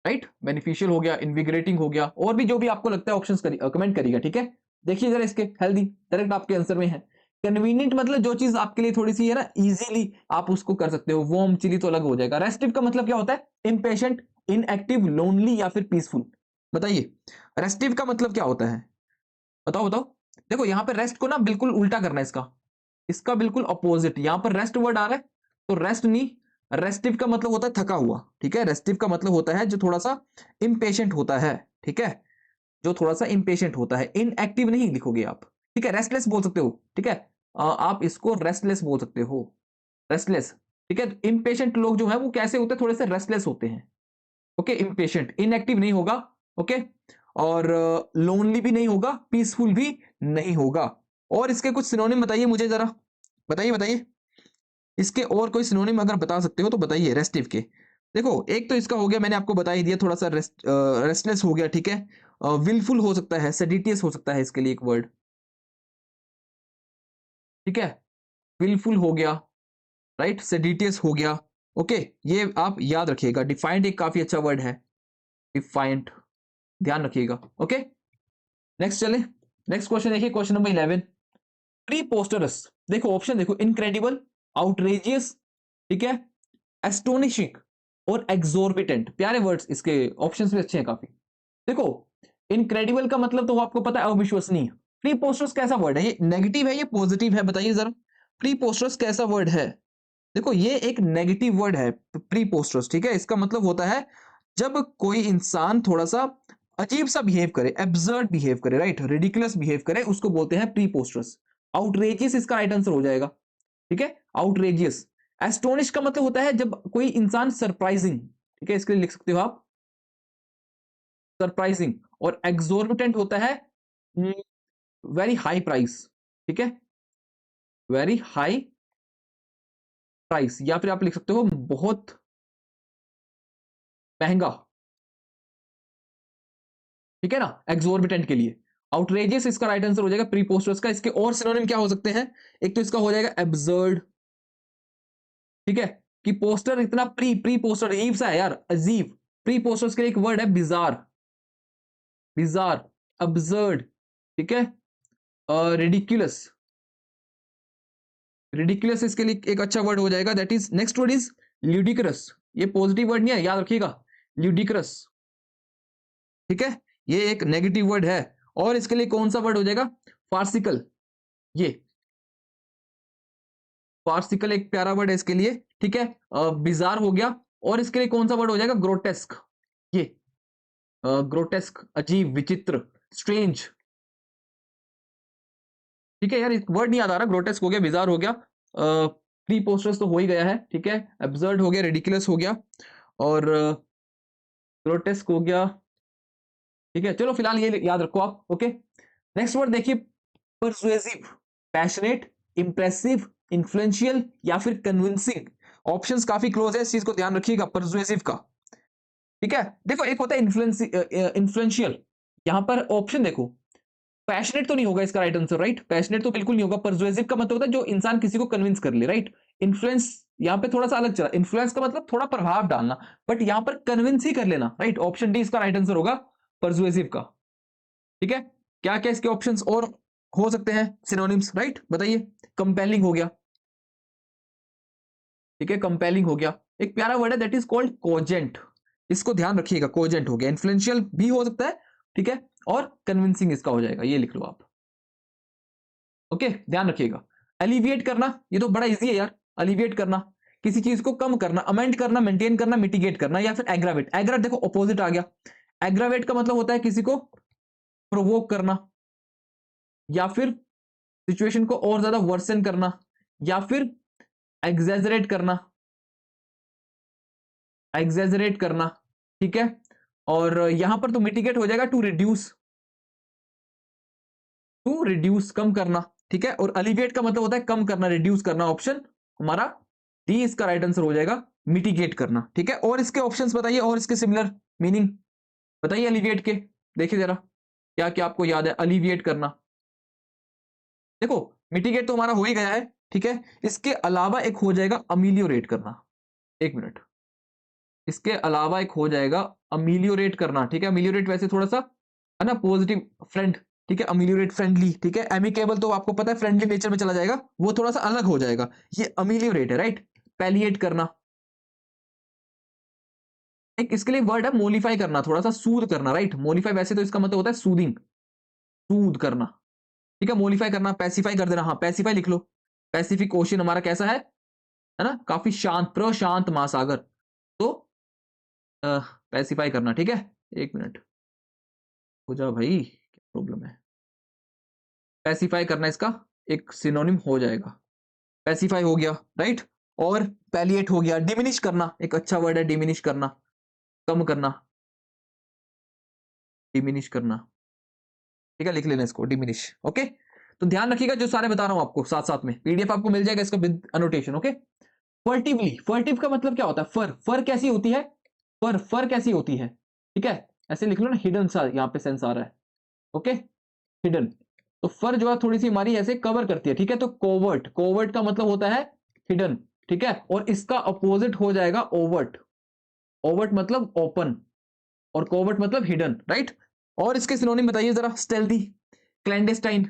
राइट। बेनिफिशियल हो गया, इनविगरेटिंग हो गया, और भी जो भी आपको लगता है ऑप्शंस कमेंट करिएगा, ठीक है। देखिए जरा इसके, हेल्दी डायरेक्ट आपके आंसर में है। कन्वीनियंट मतलब जो चीज आपके लिए थोड़ी सी है ना, इजीली आप उसको कर सकते हो। वार्म, चिली तो अलग हो जाएगा। रेस्टिव का मतलब क्या होता है? इम्पेशेंट, इनएक्टिव, लोनली, या फिर पीसफुल। बताइए रेस्टिव का मतलब क्या होता है? बताओ, बताओ। देखो यहाँ पे रेस्ट को ना बिल्कुल उल्टा करना है इसका, इसका बिल्कुल अपोजिट। यहां पर रेस्ट वर्ड आ रहा है, तो रेस्ट नहीं, रेस्टिव का मतलब होता है थका हुआ, ठीक है। रेस्टिव का मतलब होता है जो थोड़ा सा इम्पेशेंट होता है, ठीक है, जो थोड़ा सा इम्पेशेंट होता है। इनएक्टिव नहीं लिखोगे आप, ठीक है। रेस्टलेस बोल सकते हो, ठीक है। आप इसको रेस्टलेस बोल सकते हो, रेस्टलेस, ठीक है। इम्पेशेंट लोग जो है वो कैसे होते हैं? थोड़े से रेस्टलेस होते हैं। ओके, इम्पेशेंट, इनएक्टिव नहीं होगा, ओके। और लोनली भी नहीं होगा, पीसफुल भी नहीं होगा। और इसके कुछ सिनोनिम बताइए मुझे जरा, बताइए बताइए इसके और कोई सिनोनिम अगर बता सकते हो तो बताइए रेस्टिव के। देखो एक तो इसका हो गया, मैंने आपको बता ही दिया, थोड़ा सा रेस्टलेस हो गया, ठीक है। विलफुल हो सकता है, सेडिटियस हो सकता है इसके लिए एक वर्ड, ठीक है। विलफुल हो गया, राइट, सेडिटियस हो गया। ओके, ये आप याद रखिएगा। डिफाइंड एक काफी अच्छा वर्ड है, डिफाइंड, ध्यान रखिएगा। ओके, नेक्स्ट चले, नेक्स्ट क्वेश्चन देखिए, क्वेश्चन नंबर 11। प्रीपोस्टरस, देखो ऑप्शन देखो, इनक्रेडिबल, आउटरेजियस, ठीक है, एस्टोनिशिंग और एक्सोर्बिटेंट। प्यारे वर्ड्स, इसके ऑप्शंस भी अच्छे हैं काफी। देखो, इनक्रेडिबल का मतलब तो आपको पता है, अविश्वसनीय। प्रीपोस्टरस कैसा वर्ड है, ये नेगेटिव है, ये पॉजिटिव है, बताइए जरा। प्रीपोस्टरस कैसा वर्ड है? देखो ये एक नेगेटिव वर्ड है, प्रीपोस्टरस, ठीक है। इसका मतलब होता है जब कोई इंसान थोड़ा सा अजीब सा बिहेव करे, एब्सर्ड बिहेव करे, राइट, रिडिकुलस बिहेव करे, उसको बोलते हैं प्रीपोस्टरस। आउटरेजियस इसका राइट आंसर हो जाएगा, ठीक है, आउटरेजियस। एस्टोनिश का मतलब होता है जब कोई इंसान सरप्राइजिंग, ठीक है, इसके लिए लिख सकते हो आप सरप्राइजिंग। और एक्सोर्बिटेंट होता है वेरी हाई प्राइस, ठीक है, वेरी हाई प्राइस, या फिर आप लिख सकते हो बहुत महंगा, ठीक है ना, एक्सोर्बिटेंट के लिए। आउटरेजियस इसका राइट आंसर हो जाएगा प्रीपोस्टरस का। इसके और सिनोनिम क्या हो सकते हैं? एक तो इसका हो जाएगा एब्सर्ड, ठीक है, कि पोस्टर इतना प्री पोस्टर अजीब सा है यार, अजीब। प्री पोस्टर्स के लिए एक वर्ड है बिजार, बिजार, अब्सर्ड, ठीक है, रिडिकुलस, रिडिकुलस इसके लिए एक अच्छा वर्ड हो जाएगा, that is, next word is ludicrous. ये पॉजिटिव वर्ड नहीं है, याद रखिएगा, ल्यूडिक्रस, ठीक है, ये एक नेगेटिव वर्ड है। और इसके लिए कौन सा वर्ड हो जाएगा? फार्सिकल, ये फार्सिकल एक प्यारा वर्ड है इसके लिए, ठीक है। बिजार हो गया। और इसके लिए कौन सा वर्ड हो जाएगा? ग्रोटेस्क, ये ग्रोटेस्क, अजीब, विचित्र, स्ट्रेंज, ठीक है यार, वर्ड नहीं याद आ रहा। ग्रोटेस्क हो गया, बिजार हो गया, प्री पोस्टर्स तो हो ही गया है, ठीक है, एब्सर्ड हो गया, रिडिकुलस हो गया, और ग्रोटेस्क हो गया, ठीक है। चलो फिलहाल ये याद रखो आप। ओके, नेक्स्ट वर्ड देखिए, परसुएसिव, पैशनेट, इंप्रेसिव, इन्फ्लुएंशियल या फिर कन्विंसिंग। ऑप्शंस काफी क्लोज है, इस चीज को ध्यान रखिएगा, परसुएसिव का, ठीक है। देखो एक होता है इन्फ्लुएंशियल, यहां पर ऑप्शन देखो, पैशनेट तो नहीं होगा इसका राइट आंसर, राइट, पैशनेट तो बिल्कुल नहीं होगा। परसुएसिव का मतलब होता है जो इंसान किसी को कन्विंस कर ले, राइट। इन्फ्लुएंस यहां पे थोड़ा सा अलग चला, इन्फ्लुएंस का मतलब थोड़ा प्रभाव डालना, बट यहां पर कन्विंस ही कर लेना, राइट। ऑप्शन डी इसका राइट आंसर होगा, परसुएसिव का, ठीक है। क्या क्या इसके ऑप्शंस और हो सकते हैं सिनोनिम्स, राइट, बताइए। कंपेलिंग हो गया, ठीक है, कंपेलिंग हो गया। एक प्यारा वर्ड है दैट इज कॉल्ड कोजेंट, इसको ध्यान रखिएगा, कोजेंट हो गया। इन्फ्लुएंशियल भी हो सकता है, ठीक है, और कन्विंसिंग इसका हो जाएगा, ये लिख लो आप। ओके, ध्यान रखिएगा। एलिविएट करना, ये तो बड़ा इजी है यार, एलिविएट करना, किसी चीज को कम करना, अमेंड करना, मेंटेन करना, मिटिगेट करना, या फिर एग्रावेट। एग्रावेट देखो ऑपोजिट आ गया, एग्रावेट का मतलब होता है किसी को प्रोवोक करना, या फिर सिचुएशन को और ज्यादा वर्सन करना, या फिर एग्जेजरेट करना, एग्जेजरेट करना, ठीक है। और यहां पर तो मिटिगेट हो जाएगा, टू रिड्यूस, टू रिड्यूस, कम करना, ठीक है। और अलिविएट का मतलब होता है कम करना, रिड्यूस करना। ऑप्शन हमारा डी इसका राइट आंसर हो जाएगा, मिटिगेट करना, ठीक है। और इसके ऑप्शंस बताइए, और इसके सिमिलर मीनिंग बताइए अलिविएट के, देखिए जरा क्या क्या आपको याद है अलिविएट करना। देखो मिटिगेट तो हमारा हो ही गया है, ठीक है। इसके अलावा एक हो जाएगा अमीलियोरेट करना, एक मिनट, इसके अलावा एक हो जाएगा अमीलियोरेट करना, ठीक है। अमीलियोरेट वैसे थोड़ा सा है ना, पॉजिटिव, फ्रेंड, ठीक है, अमीलियोरेट फ्रेंडली, ठीक है। एमिकेबल तो आपको पता है फ्रेंडली नेचर में चला जाएगा, वो थोड़ा सा अलग हो जाएगा। ये अमीलियोरेट है, राइट। पैलिएट करना, एक इसके लिए वर्ड है मोलिफाई करना, थोड़ा सा सूद करना, राइट। मोलिफाई वैसे तो इसका मतलब होता है सूदिंग, सूद करना, ठीक है। मोलिफाई करना, पैसिफाई कर देना, हाँ पैसिफाई लिख लो। पैसिफिक ओशियन हमारा कैसा है ना, काफी शांत, प्रशांत महासागर, तो पैसिफाई करना, ठीक है। एक मिनट हो जा भाई, क्या प्रॉब्लम है। पैसिफाई करना इसका एक सिनोनिम हो जाएगा, पैसिफाई हो गया, राइट। और पैलिएट हो गया, डिमिनिश करना एक अच्छा वर्ड है, डिमिनिश करना, कम करना, डिमिनिश करना, ठीक है, लिख लेना इसको डिमिनिश। ओके, तो ध्यान रखिएगा जो सारे बता रहा हूं आपको, साथ साथ में पीडीएफ आपको मिल जाएगा इसका विद अनोटेशन। ओके, फर्टिवली, फर्टिव का मतलब क्या होता है? फर, फर कैसी होती है? फर, फर कैसी होती है? ठीक है, ऐसे लिख लो ना, हिडन सा यहाँ पे सेंस आ रहा है। ओके, हिडन, तो फर जो है थोड़ी सी हमारी ऐसे कवर करती है, ठीक है। तो कोवर्ट, कोवर्ट का मतलब होता है हिडन, ठीक है, और इसका अपोजिट हो जाएगा ओवर्ट। ओवर्ट मतलब ओपन और कोवर्ट मतलब हिडन, राइट। और इसके सिनोनिम बताइए जरा। स्टेल्थी, क्लैंडेस्टाइन,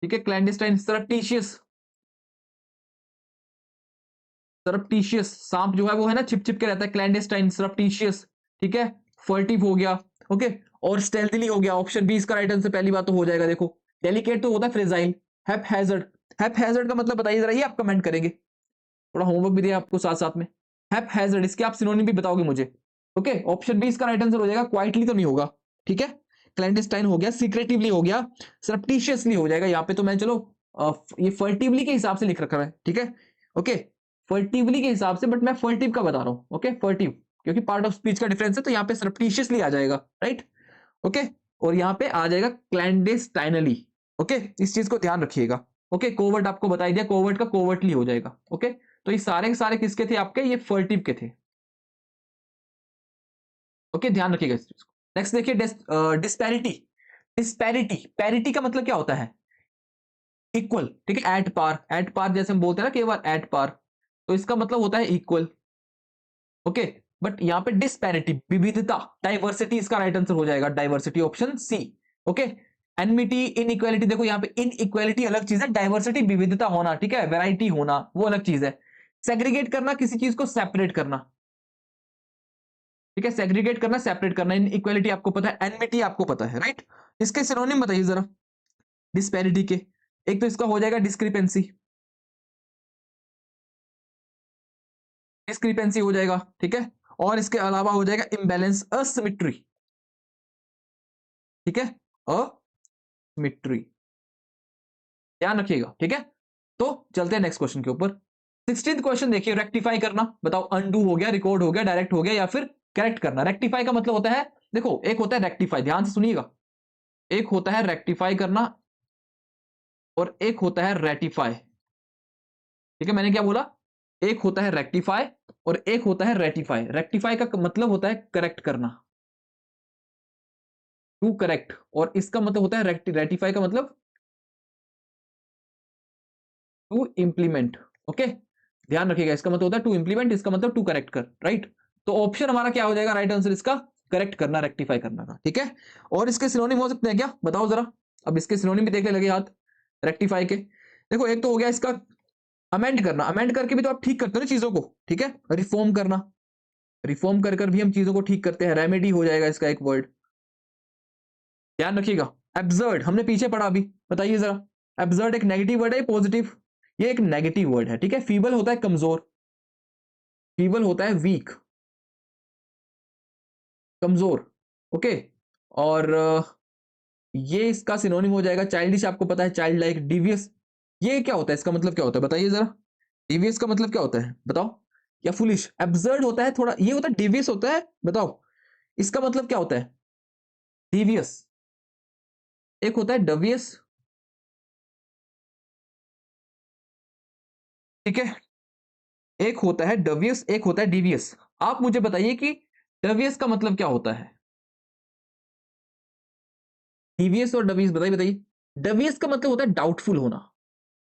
ठीक है, क्लैंडेस्टाइन, सरप्टिशियस, सरप्टिशियस, सांप जो है वो है ना छिप छिप के रहता है, क्लैंडेस्टाइन, सरप्टिशियस, ठीक है। फर्टिव हो गया, ओके, और स्टेल्थीली हो गया। ऑप्शन बी इसका राइट आंसर पहली बात तो हो जाएगा। देखो, डेलिकेट तो होता है फ्रेजाइल। हैप्पहैज़र्ड, हैप्पहैज़र्ड का मतलब बताइए जरा, ये आप कमेंट करेंगे, थोड़ा होमवर्क भी दिया आपको साथ साथ में। हैप्पहैज़र्ड, इसके आप सिनोनिम भी बताओगे मुझे। ओके, ऑप्शन बी इसका राइट आंसर हो जाएगा। क्वाइटली तो नहीं होगा, ठीक है, क्लैंडेस्टाइन हो गया, सीक्रेटिवली हो गया, सरप्टिशियसली हो जाएगा। यहाँ पे तो मैं चलो ये फर्टिवली के हिसाब से लिख रखा है, ठीक है। ओके, फर्टिवली के हिसाब से, बट मैं फर्टिव का बता रहा हूँ। ओके, फर्टिव, क्योंकि पार्ट ऑफ स्पीच का डिफरेंस है, तो यहाँ पे सरप्टिशियसली आ जाएगा, राइट। ओके, और यहाँ पे आ जाएगा क्लैंडेस्टाइनली। ओके, इस चीज को ध्यान रखिएगा। ओके, कोवर्ट आपको बता दिया, कोवर्ट का कोवर्टली हो जाएगा। ओके, तो ये सारे के सारे किसके थे आपके? ये फर्टिव के थे। ओके, ध्यान रखिएगा इस चीज को। नेक्स्ट देखिए, डिस्पैरिटी, डिस्पैरिटी, पैरिटी का मतलब क्या होता है? इक्वल, ठीक है, एट पार, एट पार जैसे हम बोलते हैं ना कई बार, एट पार, तो इसका मतलब होता है इक्वल। ओके, बट यहाँ पे डिस्पैरिटी, विविधता, डाइवर्सिटी इसका राइट आंसर हो जाएगा, diversity, option C. Okay, enmity, inequality, देखो यहाँ पे इनइक्वालिटी अलग चीज है, डाइवर्सिटी विविधता होना, ठीक है, वैरायटी होना वो अलग चीज है। सेग्रीगेट करना, किसी चीज को सेपरेट करना, ठीक है, सेग्रीगेट करना, सेपरेट करना। इनइक्वालिटी आपको पता है, एनमिटी आपको पता है, राइट। इसके सिनोनिम बताइए जरा डिस्पैरिटी के। एक तो इसका हो जाएगा डिस्क्रिपेंसी, डिस्क्रिपेंसी हो जाएगा, ठीक है, और इसके अलावा हो जाएगा इम्बैलेंस, असिमेट्री, ठीक है, असिमेट्री, ध्यान रखिएगा, ठीक है। तो चलते हैं नेक्स्ट क्वेश्चन के ऊपर। 16th क्वेश्चन देखिए, रेक्टिफाई करना, बताओ, अनडू हो गया, रिकॉर्ड हो गया, डायरेक्ट हो गया, या फिर करेक्ट करना। रेक्टिफाई का मतलब होता है, देखो, एक होता है रेक्टिफाई, ध्यान से सुनिएगा, एक होता है रेक्टिफाई करना और एक होता है रेटिफाई, ठीक है। मैंने क्या बोला? एक होता है रेक्टिफाई और एक होता है रेटिफाई। रेक्टिफाई का मतलब होता है करेक्ट करना, टू करेक्ट, और इसका मतलब होता है रेटिफाई का मतलब टू इंप्लीमेंट। ओके, ध्यान रखिएगा, इसका मतलब होता है टू इंप्लीमेंट, इसका मतलब टू करेक्ट कर, राइट। तो ऑप्शन हमारा क्या हो जाएगा राइट आंसर इसका? करेक्ट करना, रेक्टिफाई करना का, ठीक है। और इसके सिनोनिम हो सकते हैं क्या, बताओ जरा। अब इसके सिनोनिम भी देखने लगे हाथ, रेक्टिफाई के। देखो, एक तो हो गया इसका अमेंड करना, अमेंड करके भी तो आप ठीक करते हो ना चीजों को, ठीक है। रिफॉर्म करना, रिफॉर्म कर कर भी हम चीजों को ठीक करते हैं, रेमेडी हो जाएगा इसका एक वर्ड, ध्यान रखिएगा। एब्सर्ड हमने पीछे पढ़ा अभी, बताइए जरा। एब्सर्ड एक नेगेटिव वर्ड है, पॉजिटिव? ये एक नेगेटिव वर्ड है, ठीक है। फीबल होता है कमजोर, फीबल होता है वीक, कमजोर। ओके, और ये इसका सिनोनिम हो जाएगा चाइल्डिश, आपको पता है, चाइल्ड लाइक। डिवियस, ये क्या होता है, इसका मतलब क्या होता है बताइए जरा। डिवियस का मतलब क्या होता है बताओ, या फुलिश? एब्सर्ड होता है थोड़ा, ये होता है डिवियस होता है, बताओ इसका मतलब क्या होता है? डिवियस, एक होता है डवियस, ठीक है, एक होता है डवियस, एक होता है डिवियस। आप मुझे बताइए कि डवियस का मतलब क्या होता है? डिवियस और डवियस, बताइए बताइए। डवियस का मतलब होता है डाउटफुल होना,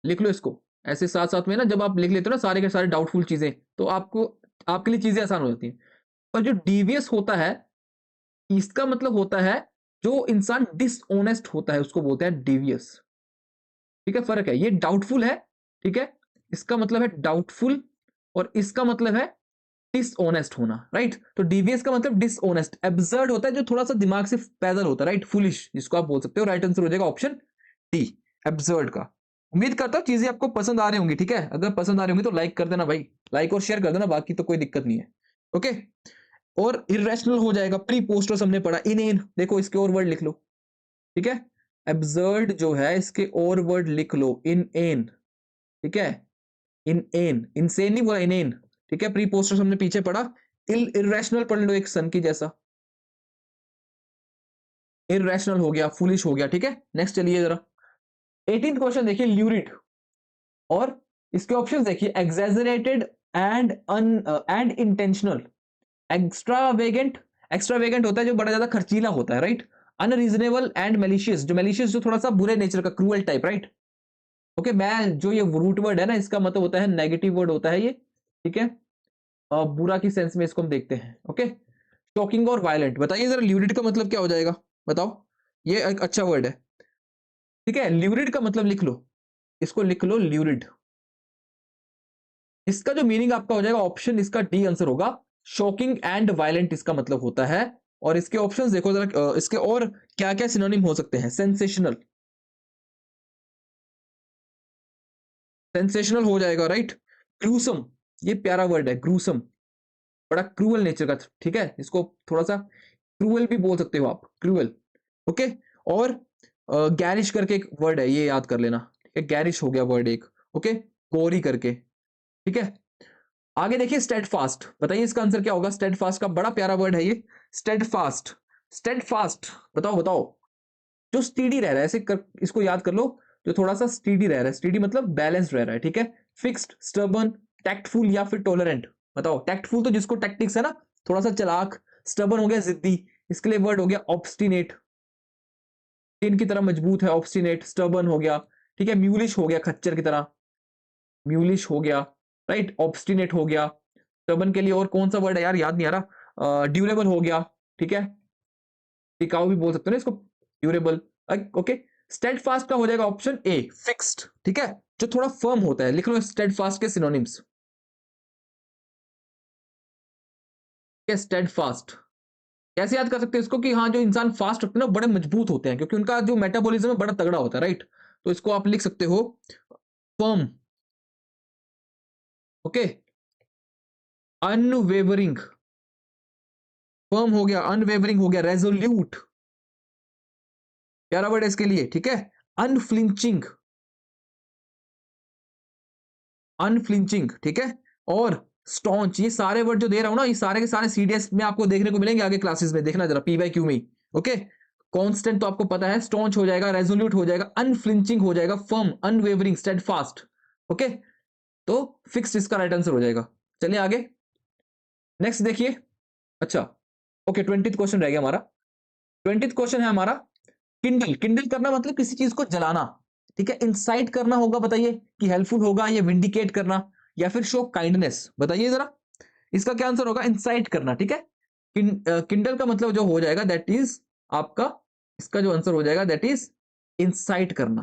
लिख लो इसको ऐसे साथ साथ में ना, जब आप लिख लेते हो ना सारे के सारे डाउटफुल चीजें, तो आपको, आपके लिए चीजें आसान हो जाती हैं। पर जो डिवियस होता है, इसका मतलब होता है जो इंसान डिसऑनेस्ट होता है उसको बोलते हैं डिवियस, ठीक है। फर्क है, ये डाउटफुल है, ठीक है, इसका मतलब है डाउटफुल, और इसका मतलब है डिसऑनेस्ट होना, राइट। तो डिवियस का मतलब डिसऑनेस्ट। एब्सर्ड होता है जो थोड़ा सा दिमाग से पैदल होता है, राइट, फुलिश जिसको आप बोल सकते हो। राइट आंसर हो जाएगा ऑप्शन डी, एब्सर्ड का। उम्मीद करता हूँ चीजें आपको पसंद आ रही होंगी, ठीक है। अगर पसंद आ रही होंगी तो लाइक कर देना भाई, लाइक और शेयर कर देना, बाकी तो कोई दिक्कत नहीं है। ओके, और इरेशनल हो जाएगा, प्री पोस्टर्स हमने पढ़ा, इन, देखो इसके और वर्ड लिख लो, ठीक है। एब्सर्ड जो है इसके और वर्ड लिख लो, इन एन, ठीक है, इन एन, इनसेन नहीं बोला, इन एन, ठीक है। प्री पोस्टर्स हमने पीछे पढ़ा। इल इरेशनल पढ़ लो, एक सन की जैसा, इरेशनल हो गया, फुलिश हो गया, ठीक है। नेक्स्ट चलिए जरा 18th क्वेश्चन देखिए, ल्यूरिड और इसके ऑप्शंस देखिए, exaggerated and and intentional, extravagant, extravagant होता है जो बड़ा ज्यादा खर्चीला होता है, राइट। अनरीजनेबल एंड मेलिशियस, जो मेलिशियस जो थोड़ा सा बुरे नेचर का, क्रूअल टाइप, राइट। ओके, मैं जो ये रूट वर्ड है ना, इसका मतलब होता है नेगेटिव वर्ड होता है ये, ठीक है। बुरा की सेंस में इसको हम देखते हैं, ओके। शॉकिंग और वायलेंट, बताइए जरा ल्यूरिड का मतलब क्या हो जाएगा, बताओ। ये एक अच्छा वर्ड है, ठीक है। ल्यूरिड का मतलब लिख लो, इसको लिख लो ल्यूरिड। इसका जो मीनिंग आपका हो जाएगा ऑप्शन इसका डी आंसर होगा, शॉकिंग एंड वायलेंट इसका मतलब होता है। और इसके ऑप्शंस देखो जरा, इसके और क्या क्या सिनोनिम हो सकते हैं। सेंसेशनल, सेंसेशनल हो जाएगा, राइट। ग्रूसम, ये प्यारा वर्ड है, ग्रूसम, बड़ा क्रूअल नेचर का, ठीक है। इसको थोड़ा सा क्रूअल भी बोल सकते हो आप, क्रूअल, ओके। और गैरिश करके एक वर्ड है, ये याद कर लेना, ठीक है। गैरिश हो गया वर्ड एक, ओके, गोरी करके, ठीक है। आगे देखिए स्टेडफास्ट, बताइए इसका आंसर क्या होगा। स्टेडफास्ट का बड़ा प्यारा वर्ड है ये, स्टेडफास्ट, स्टेडफास्ट, बताओ बताओ। जो स्टीडी रह रहा है, ऐसे कर, इसको याद कर लो, जो थोड़ा सा स्टीडी रह रहा है, स्टीडी मतलब बैलेंस्ड रह रहा है, ठीक है। फिक्स्ड, स्टर्बन, टैक्टफुल या फिर टॉलरेंट, बताओ। टैक्टफुल तो जिसको टैक्टिक्स है ना, थोड़ा सा चालाक, स्टर्बन हो गया जिद्दी, इसके लिए वर्ड हो गया ऑब्स्टिनेट, टिन की तरह मजबूत है, ऑब्स्टिनेट, स्टर्बन हो गया, ठीक है। म्यूलिश हो गया, खच्चर की तरह, म्यूलिश हो गया, राइट। ऑब्स्टिनेट हो गया, स्टर्बन के लिए और कौन सा वर्ड है यार, याद नहीं आ रहा। ड्यूरेबल हो गया, ठीक है, टिकाऊ भी बोल सकते हो ना इसको, ड्यूरेबल, ओके। स्टेडफास्ट का हो जाएगा ऑप्शन ए, फिक्स्ड, ठीक है। जो थोड़ा फर्म होता है, लिख लो स्टेडफास्ट के सिनोनिम्स, स्टेडफास्ट। कैसे याद कर सकते हैं इसको कि हाँ, जो इंसान फास्ट रखते हैं ना, बड़े मजबूत होते हैं, क्योंकि उनका जो मेटाबॉलिज्म है बड़ा तगड़ा होता है, राइट। तो इसको आप लिख सकते हो फर्म, ओके। अनवेवरिंग, फर्म हो गया, अनवेवरिंग हो गया, रेजोल्यूट, प्यारा वर्ड है इसके लिए, ठीक है। अनफ्लिंचिंग, अनफ्लिंचिंग, ठीक है। और स्टॉन्च, ये सारे वर्ड जो दे रहा हूं ना, ये सारे के सारे सीडीएस में आपको देखने को मिलेंगे आगे क्लासेस में, देखना जरा पीवाईक्यू में, ओके। कांस्टेंट तो आपको पता है, स्टॉन्च हो जाएगा, रेजोल्यूट हो जाएगा, अनफ्लिंचिंग हो जाएगा, फर्म, अनवेवरिंग, स्टेडफास्ट, ओके। तो फिक्स्ड इसका राइट आंसर हो जाएगा। चलिए आगे, नेक्स्ट देखिए। अच्छा, ओके, 20th क्वेश्चन रह गया हमारा। 20th क्वेश्चन है हमारा, किंडल, किंडल करना मतलब किसी चीज को जलाना, ठीक है। इंसाइट करना होगा, बताइए कि हेल्पफुल होगा, या विंडिकेट करना, या फिर शो काइंडनेस, बताइए जरा। इसका क्या आंसर होगा, इंसाइट करना, ठीक है। किंडल का मतलब जो हो जाएगा दैट इज आपका, इसका जो आंसर हो जाएगा दैट इज इंसाइट करना,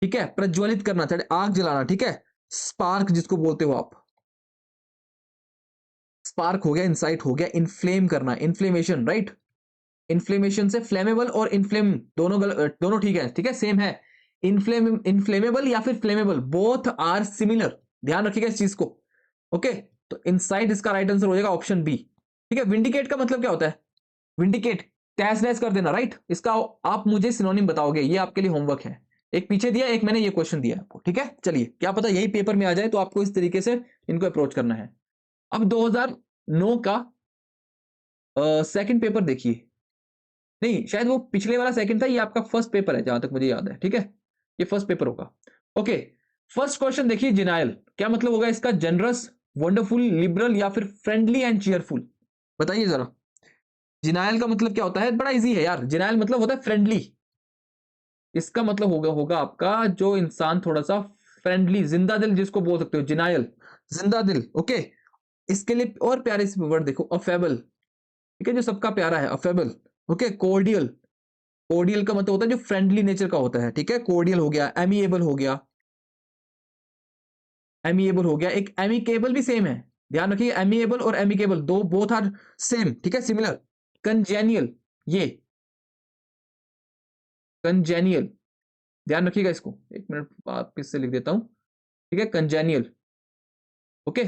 ठीक है। प्रज्वलित करना, चाहे आग जलाना, ठीक है। स्पार्क जिसको बोलते हो आप, स्पार्क हो गया, इंसाइट हो गया। इन्फ्लेम करना, इन्फ्लेमेशन, राइट। इन्फ्लेमेशन से फ्लेमेबल और इन्फ्लेम दोनों दोनों ठीक है, ठीक है, सेम है। इन्फ्लेमेबल या फिर फ्लेमेबल, बोथ आर सिमिलर, ध्यान रखिएगा इस चीज को, ओके। तो इनसाइड इसका राइट आंसर हो जाएगा ऑप्शन बी, ठीक है। विंडिकेट का मतलब क्या होता है, विंडिकेट, तहस नहस कर देना, राइट। इसका आप मुझे सिनोनिम बताओगे, ये आपके लिए होमवर्क है। एक पीछे दिया, एक मैंने ये क्वेश्चन दिया आपको, ठीक है। चलिए, क्या पता यही पेपर में आ जाए, तो आपको इस तरीके से इनको अप्रोच करना है। अब 2009 का सेकंड पेपर देखिए, नहीं शायद वो पिछले वाला सेकंड था, ये आपका फर्स्ट पेपर है जहां तक मुझे याद है, ठीक है। ये फर्स्ट पेपर होगा, ओके। फर्स्ट क्वेश्चन देखिए, जिनायल क्या मतलब होगा इसका, जनरस, वंडरफुल, लिबरल या फिर फ्रेंडली एंड चीयरफुल, बताइए जरा। जिनायल का मतलब क्या होता है, बड़ा इजी है यार, जिनायल मतलब होता है फ्रेंडली। इसका मतलब होगा होगा आपका जो इंसान थोड़ा सा फ्रेंडली, जिंदा दिल जिसको बोल सकते हो, जिनायल, जिंदा दिल, ओके। इसके लिए और प्यारे से वर्ड देखो, अफेबल, ठीक है, जो सबका प्यारा है, अफेबल, ओके। कोर्डियल, कोर्डियल का मतलब होता है जो फ्रेंडली नेचर का होता है, ठीक है। कोर्डियल हो गया, एमिएबल हो गया, एमिएबल हो गया, एक एमिकेबल भी सेम है, ध्यान रखिए। एमिएबल और एमिकेबल दो बोथ आर सेम, ठीक है, सिमिलर। कंजेनियल, ये कंजेनियल, ध्यान रखिएगा इसको, एक मिनट वापिस से लिख देता हूं, ठीक है, कंजेनियल, ओके,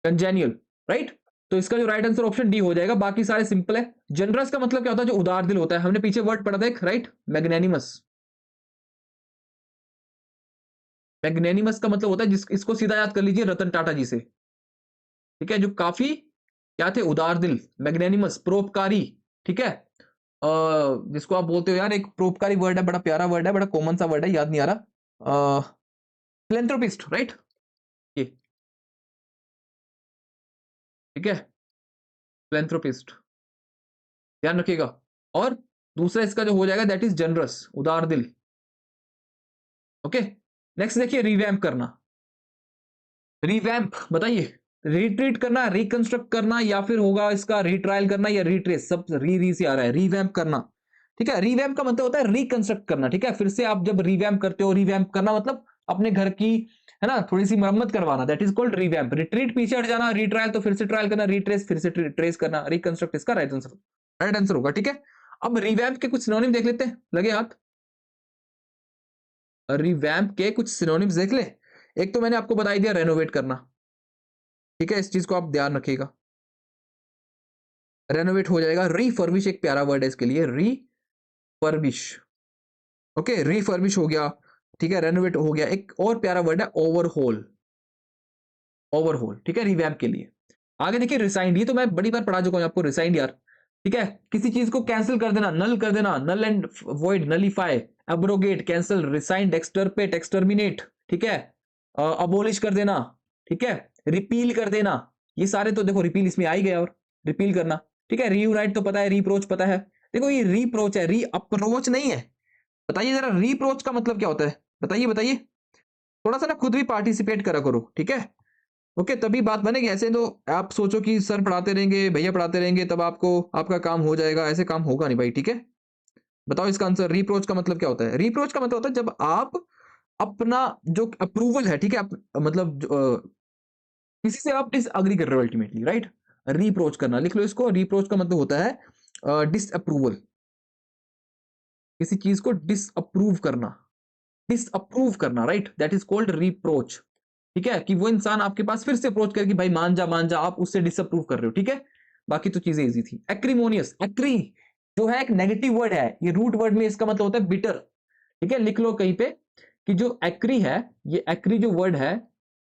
कंजेनियल, राइट। तो इसका जो राइट आंसर ऑप्शन डी हो जाएगा, बाकी सारे सिंपल है। जनरस का मतलब क्या होता है, जो उदार दिल होता है, हमने पीछे वर्ड पढ़ा था एक, राइट, मैग्नेनिमस। मैग्नेनिमस का मतलब होता है जिस, इसको सीधा याद कर लीजिए रतन टाटा जी से, ठीक है, जो काफी क्या थे? उदार दिल, मैग्नेनिमस, परोपकारी, ठीक है। जिसको आप बोलते हो यार, एक परोपकारी वर्ड है, बड़ा प्यारा वर्ड है, बड़ा कॉमन सा वर्ड है, याद नहीं आ रहा। फिलेंथ्रोपिस्ट, राइट, ये, ठीक है, फिलेंथ्रोपिस्ट, ध्यान रखिएगा। और दूसरा इसका जो हो जाएगा दैट इज जनरस, उदार दिल। ओके, नेक्स्ट देखिए, रिवैम्प करना। रिवैम्प बताइए, रिट्रीट करना, रिकंस्ट्रक्ट करना, या फिर होगा इसका रिट्रायल करना, या रिट्रेस, सब री से आ रहा है, रिवैम्प करना, ठीक है। रिवैम्प का मतलब होता है रिकंस्ट्रक्ट करना, ठीक है। फिर से आप जब रिवैम्प करते हो, रिवैम्प करना मतलब अपने घर की, है ना, थोड़ी सी मरम्मत करवाना, that is called revamp. Retreat पीछे हट जाना, रिट्रायल तो फिर से ट्रायल करना, रिट्रेस फिर से ट्रेस करना, रिकंस्ट्रक्ट इसका राइट आंसर होगा, ठीक है। अब रिवैम्प के कुछ सिनोनिम देख लेते हैं, लगे हाथ। रिवैम्प के कुछ सिनोनिम्स देख ले। एक तो मैंने आपको बता दिया, रेनोवेट करना, ठीक है, इस चीज को आप ध्यान रखिएगा। रेनोवेट हो जाएगा। रीफर्बिश एक प्यारा वर्ड है इसके लिए, रीफर्बिश। ओके, रीफर्बिश हो गया, ठीक है, रेनोवेट हो गया। एक और प्यारा वर्ड है ओवरहोल, ओवरहोल, ठीक है, रिवैम्प के लिए। आगे देखिए, रिसाइंड, ये तो मैं बड़ी बार पढ़ा चुका हूं आपको, रिसाइंड यार, ठीक है। किसी चीज को कैंसिल कर देना, नल कर देना, null and void, nullify, abrogate, cancel, rescind, extirpate, exterminate, ठीक है, अबोलिश कर देना, ठीक है, रिपील कर देना। ये सारे तो देखो, रिपील इसमें आ ही गया, और रिपील करना, ठीक है। रीयूनाइट तो पता है, रीप्रोच पता है। देखो ये रीप्रोच है, री अप्रोच नहीं है। बताइए जरा, रीप्रोच का मतलब क्या होता है? बताइए बताइए, थोड़ा सा ना खुद भी पार्टिसिपेट करा करो, ठीक है। ओके, तभी बात बनेगी। ऐसे तो आप सोचो कि सर पढ़ाते रहेंगे, भैया पढ़ाते रहेंगे, तब आपको आपका काम हो जाएगा, ऐसे काम होगा नहीं भाई, ठीक है। बताओ इसका आंसर। रीप्रोच का मतलब क्या होता है? रीप्रोच का मतलब होता है जब आप अपना जो अप्रूवल है, ठीक है, मतलब किसी से आप डिसअग्री कर रहे हो अल्टीमेटली, राइट। रीप्रोच करना, लिख लो इसको। रीप्रोच का मतलब होता है डिसअप्रूवल, किसी चीज को डिसअप्रूव करना, डिसअप्रूव करना, राइट, दैट इज कॉल्ड रीप्रोच, ठीक है। कि वो इंसान आपके पास फिर से अप्रोच करके भाई मान जा मान जा, आप उससे डिसअप्रूव कर रहे हो, ठीक है। बाकी तो चीजें इजी थी। एक्रीमोनियस, एक्री जो है एक नेगेटिव वर्ड है, ये रूट वर्ड में इसका मतलब होता है बिटर, ठीक है। लिख लो कहीं पे कि जो एक्री है, ये एक्री जो वर्ड है,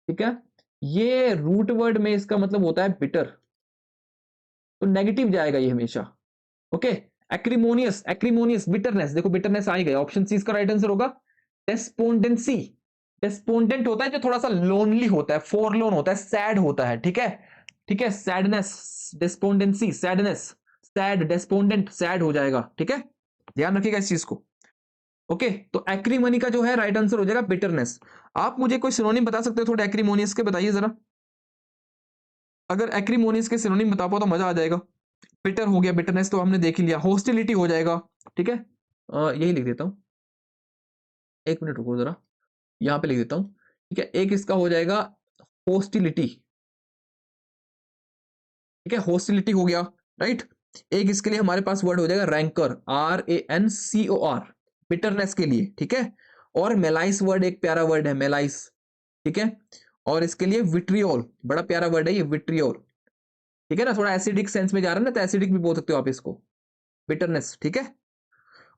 ठीक है, ये रूट वर्ड में इसका मतलब होता है बिटर, तो नेगेटिव जाएगा ये हमेशा। ओके, एक्रीमोनियस, एक्रीमोनियस, बिटरनेस, देखो बिटरनेस आ ही गया, ऑप्शन सी इसका राइट आंसर होगा। डेस्पोंडेंसी, डेस्पोंडेंट होता है जो थोड़ा सा लोनली होता है, फोरलोन होता है, सैड होता है, ठीक है, ठीक है, सैडनेस, डेस्पोंडेंसी, सैडनेस, सैड, डेस्पोंडेंट, सैड हो जाएगा, ठीक है, ध्यान रखिएगा इस चीज को। ओके, तो एक्रीमनी का जो है राइट आंसर हो जाएगा बिटरनेस। आप मुझे कोई सिनोनिम बता सकते हो थोड़े एक्रीमोनियस के, बताइए जरा। अगर एक्रीमोनियस के सिनोनिम बता पाओ तो मजा आ जाएगा। बिटर हो गया, बिटरनेस तो हमने देख ही लिया। होस्टिलिटी हो जाएगा, ठीक है, यही लिख देता हूं, एक मिनट रुको जरा, यहां पे लिख देता हूं, ठीक है। एक इसका हो जाएगा होस्टिलिटी, ठीक है, होस्टिलिटी हो गया, राइट। एक इसके लिए हमारे पास वर्ड हो जाएगा रैंकर, RANCOR, बिटरनेस के लिए, ठीक है। और मेलाइस वर्ड एक प्यारा वर्ड है, मेलाइस, ठीक है। और इसके लिए विट्रियोल, बड़ा प्यारा वर्ड है ये, विट्रियोल, ठीक है ना, थोड़ा एसिडिक सेंस में जा रहा है ना, तो एसिडिक भी बोल सकते हो आप इसको, बिटरनेस, ठीक है।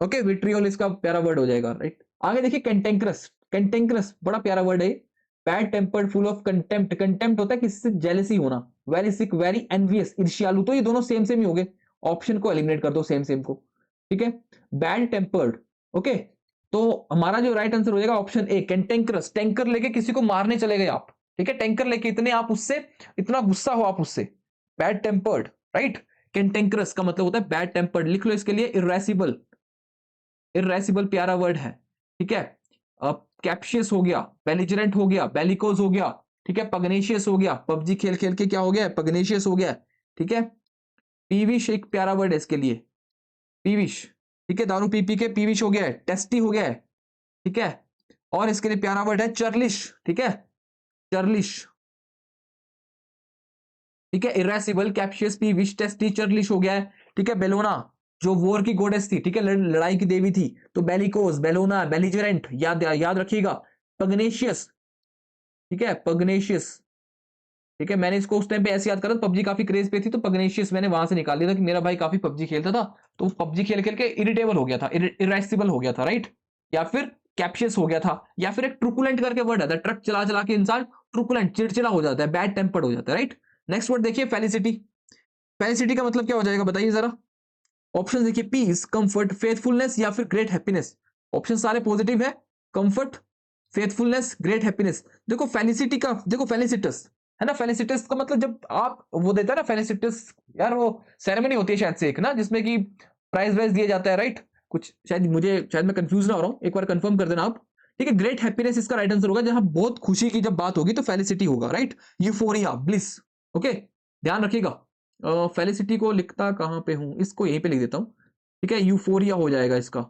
ओके, विट्रियोल इसका प्यारा वर्ड हो जाएगा, राइट। आगे देखिए, कैंटेंक्रस, कैंटेंक्रस बड़ा प्यारा वर्ड है। Bad tempered, full of contempt, contempt होता है किसी से जेलसी होना, वेरी सिक, वेरी एनवियस, ईर्ष्यालु, तो ये दोनों सेम सेम ही हो गए, ऑप्शन को एलिमिनेट कर दो सेम सेम को, ठीक है। बैड टेम्पर्ड, ओके, तो हमारा जो राइट आंसर हो जाएगा ऑप्शन ए, कैंटेंक्रस, टैंकर लेके किसी को मारने चले गए आप, ठीक है, टैंकर लेके इतने आप उससे, इतना गुस्सा हो आप उससे, बैड टेम्पर्ड, राइट। कैंटेंक्रस का मतलब होता है बैड टेम्पर्ड। लिख लो इसके लिए इरेसिबल, इरेसिबल प्यारा वर्ड है, ठीक है। कैप्शियस हो गया, बेलिजरेंट हो गया, बेलिकोज हो गया, ठीक है, पगनेशियस हो गया, पबजी खेल खेल के क्या हो गया, पगनेशियस हो गया, ठीक है। पीविश एक प्यारा वर्ड है इसके लिए, पीविश, ठीक है, दारू पी पी के पीविश हो गया है, टेस्टी हो गया है, ठीक है। और इसके लिए प्यारा वर्ड है चर्लिश, ठीक है, चर्लिश, ठीक है, इरेसिबल, कैप्शियस, पीविश, टेस्टी, चर्लिश हो गया है, ठीक है। बेलोना जो वॉर की गोडेस थी, ठीक है, लड़ाई की देवी थी, तो बेलिकोस, बेलोना, बेलिजरेंट, याद याद रखिएगा। पग्नेशियस, ठीक है, पग्नेशियस, ठीक है, मैंने इसको उस टाइम पे ऐसे याद करा, पबजी काफी क्रेज पे थी, तो पग्नेशियस मैंने वहां से निकाल दिया था कि मेरा भाई काफी पबजी खेलता था, तो पबजी खेल खेल के इरिटेबल हो गया था, इरेसिबल हो गया था, राइट। या फिर कैप्शियस हो गया था, या फिर एक ट्रुकुलेंट करके वर्ड आता है, ट्रक चला चला के इंसान ट्रुकुलेंट, चिड़चिड़ा हो जाता है, बैड टेम्पर्ड हो जाता है, राइट। नेक्स्ट वर्ड देखिए, फेलिसिटी, फेलिसिटी का मतलब क्या हो जाएगा बताइए जरा। ऑप्शन देखिए, पीस, कंफर्ट, फेथफुलनेस या फिर ग्रेट हैप्पीनेस। ऑप्शन सारे पॉजिटिव है। Comfort, faithfulness, great happiness. देखो फेलिसिटी का, देखो फेलिसिटस है ना, फेलिसिटस का मतलब जब आप वो देता है ना फेलिसिटस, यार वो सेरेमनी होती है शायद से एक ना, जिसमें कि प्राइज वाइज दिया जाता है, राइट। कुछ शायद मुझे, शायद मैं कंफ्यूज ना हो रहा हूँ, एक बार कंफर्म कर देना आप। ठीक है, ग्रेट हैप्पीनेस इसका राइट आंसर होगा। जहां बहुत खुशी की जब बात होगी तो फेलिसिटी होगा, राइट। Euphoria, bliss. ओके, ध्यान रखिएगा। फेलिसिटी को लिखता कहां पे हूं, इसको यहीं पे लिख देता हूं। ठीक है, यूफोरिया हो जाएगा इसका।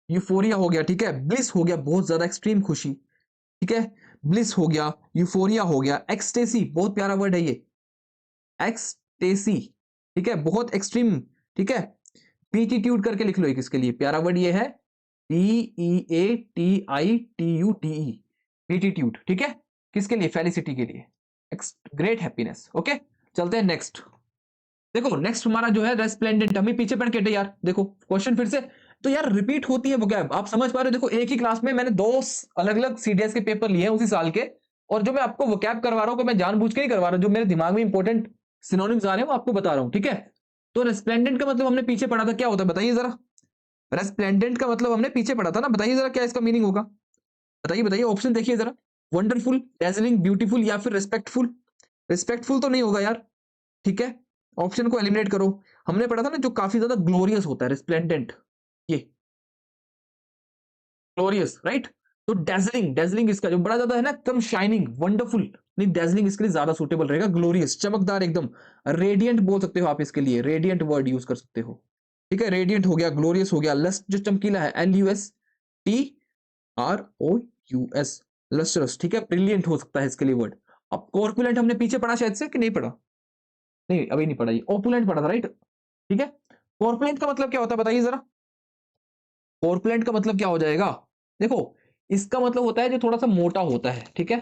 यूफोरिया हो गया, ठीक है। ब्लिस हो गया, बहुत ज्यादा एक्सट्रीम खुशी। ठीक है, ब्लिस हो गया, यूफोरिया हो गया, एक्सटेसी, बहुत प्यारा वर्ड है ये, एक्सटेसी। ठीक है, बहुत एक्सट्रीम। ठीक है, पीटीट्यूड करके लिख लो एक इसके लिए, प्यारा वर्ड ये है, PEATITUDE, पीटीट्यूड। ठीक है, किसके लिए, फेलिसिटी के लिए, ग्रेट हैप्पीनेस। ओके, चलते हैं नेक्स्ट। देखो नेक्स्ट हमारा जो है रेस्प्लेंडेंट, हमें पीछे पढ़ के हटे यार। देखो क्वेश्चन फिर से, तो यार रिपीट होती है वो क्या, आप समझ पा रहे हो। देखो एक ही क्लास में मैंने दो अलग अलग सीडीएस के पेपर लिए हैं उसी साल के, और जो मैं आपको वोकैब करवा रहा हूँ, मैं जानबूझ के नहीं करवा रहा हूँ, जो मेरे दिमाग में इंपॉर्टेंट सिनोनिम्स आ रहे हैं वो आपको बता रहा हूँ। ठीक है, तो रेस्प्लेंडेंट का मतलब हमने पीछे पढ़ा था, क्या होता है बताइए जरा। रेस्प्लेंडेंट का मतलब हमने पीछे पढ़ा था ना, बताइए जरा क्या इसका मीनिंग होगा। बताइए बताइए, ऑप्शन देखिए जरा। वंडरफुल, डेजलिंग, ब्यूटीफुल या फिर रिस्पेक्टफुल। रिस्पेक्टफुल तो नहीं होगा यार। ठीक है, ऑप्शन को एलिमिनेट करो। हमने पढ़ा था ना जो काफी ज्यादा ग्लोरियस होता है, रिस्प्लेंडेंट, ये ग्लोरियस, राइट। तो डेजलिंग, डेजलिंग इसका जो बड़ा ज्यादा है ना, एकदम शाइनिंग, वंडरफुल नहीं, डेजलिंग इसके लिए ज्यादा सुटेबल रहेगा। ग्लोरियस, चमकदार एकदम। रेडियंट बोल सकते हो आप इसके लिए, रेडियंट वर्ड यूज कर सकते हो। ठीक है, रेडियंट हो गया, ग्लोरियस हो गया, लस्ट जो चमकीला है, LUSTROUS, लस्ट्रस। ठीक है, ब्रिलियंट हो सकता है इसके लिए वर्ड। अब कॉर्पुलेंट हमने पीछे पढ़ा शायद से, कि नहीं पढ़ा, नहीं अभी नहीं पढ़ा, ये ओपुलेंट पढ़ा था, राइट। ठीक है, कॉर्पुलेंट का मतलब क्या होता है बताइए जरा। कॉर्पुलेंट का मतलब क्या हो जाएगा, देखो इसका मतलब होता है जो थोड़ा सा मोटा होता है। ठीक है,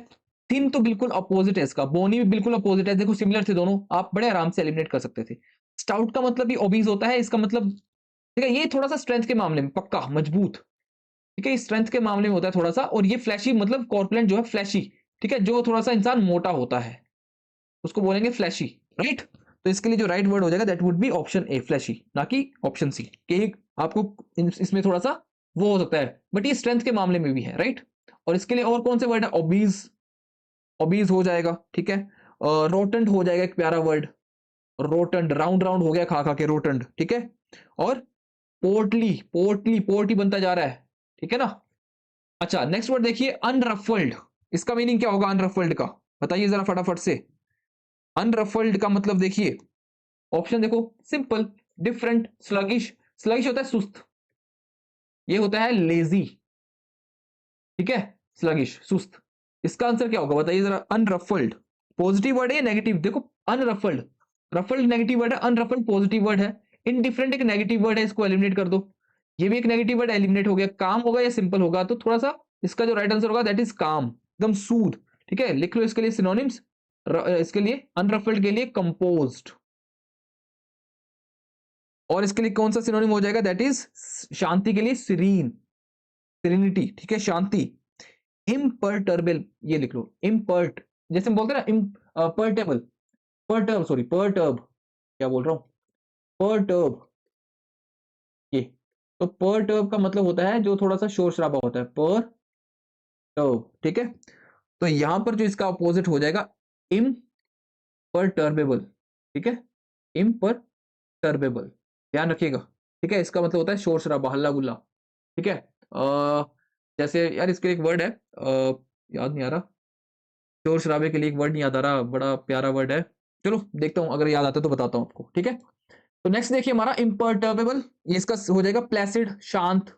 थिन तो बिल्कुल अपोजिट है इसका, बोनी भी बिल्कुल अपोजिट है। देखो सिमिलर थे दोनों, आप बड़े आराम से एलिमिनेट कर सकते थे। स्टाउट का मतलब भी ओबीज होता है, इसका मतलब ठीक है, ये थोड़ा सा स्ट्रेंथ के मामले में पक्का मजबूत। ठीक है, स्ट्रेंथ के मामले में होता है थोड़ा सा, और ये फ्लैशी, मतलब कॉर्पुलेंट जो है फ्लैशी। ठीक है, जो थोड़ा सा इंसान मोटा होता है उसको बोलेंगे फ्लैशी, राइट। तो इसके लिए जो राइट वर्ड हो जाएगा that would be option A, flashy, ना कि ऑप्शन सी, कि आपको इसमें थोड़ा सा वो हो सकता है, बट ये स्ट्रेंथ के मामले में भी है, राइट। और इसके लिए और कौन से वर्ड है, ओबीज, ओबीज हो जाएगा। ठीक है, रोटेंट हो जाएगा, एक प्यारा वर्ड, रोटेंट, राउंड राउंड हो गया खा खा के, रोटेंट। ठीक है, और पोर्टली, पोर्टली, पोर्ट ही बनता जा रहा है। ठीक है ना। अच्छा नेक्स्ट वर्ड देखिए, अनरफल्ड। इसका मीनिंग क्या होगा अनरफल्ड का, बताइए जरा फटाफट से। अनरफल्ड का मतलब देखिए, ऑप्शन देखो, सिंपल, डिफरेंट, स्लगिश। स्लगिश होता है सुस्त, ये होता है लेजी। ठीक है, स्लगिश, सुस्त। इसका आंसर क्या होगा बताइए जरा। अनरफल्ड पॉजिटिव वर्ड है या नेगेटिव, देखो अनरफल्ड, रफल्ड नेगेटिव वर्ड है, अनरफल्ड पॉजिटिव वर्ड है। इनडिफरेंट एक नेगेटिव वर्ड है, इसको एलिमिनेट कर दो। ये भी एक नेगेटिव वर्ड एलिमिनेट हो गया। काम होगा या सिंपल होगा, तो थोड़ा सा इसका जो राइट आंसर होगा दैट इज काम, एकदम सूद। ठीक है, लिख लो इसके लिए सिनोनिम्स, इसके लिए अनरफल्ड के लिए कंपोज्ड, और इसके लिए कौन सा सिनोनिम हो जाएगा, दैट इज शांति के लिए सीरीन, सीरेनिटी। ठीक है, शांति। इम्पर्टर्बल, ये लिख लो, इम्पर्ट, जैसे हम बोलते हैं ना पर्टेबल, पर्टर्ब, सॉरी पर्टर्ब, क्या बोल रहा हूँ, पर्टर्ब, ये। तो पर्टर्ब का मतलब होता है जो थोड़ा सा शोर शराबा होता है, पर्टर्ब। ठीक है, तो यहां पर जो इसका अपोजिट हो जाएगा, इम्पर्टर्बेबल। ठीक है, इम्पर्टर्बेबल, ध्यान रखिएगा। ठीक है, इसका मतलब होता है शोर शराबा, हल्ला गुल्ला। ठीक है, जैसे यार इसके एक वर्ड है, याद नहीं आ रहा, शोर शराबे के लिए एक वर्ड नहीं याद आ रहा, बड़ा प्यारा वर्ड है। चलो देखता हूं, अगर याद आता है तो बताता हूं आपको। ठीक है, तो नेक्स्ट देखिए हमारा इम्पर्टर्बेबल, ये इसका हो जाएगा प्लेसिड, शांत।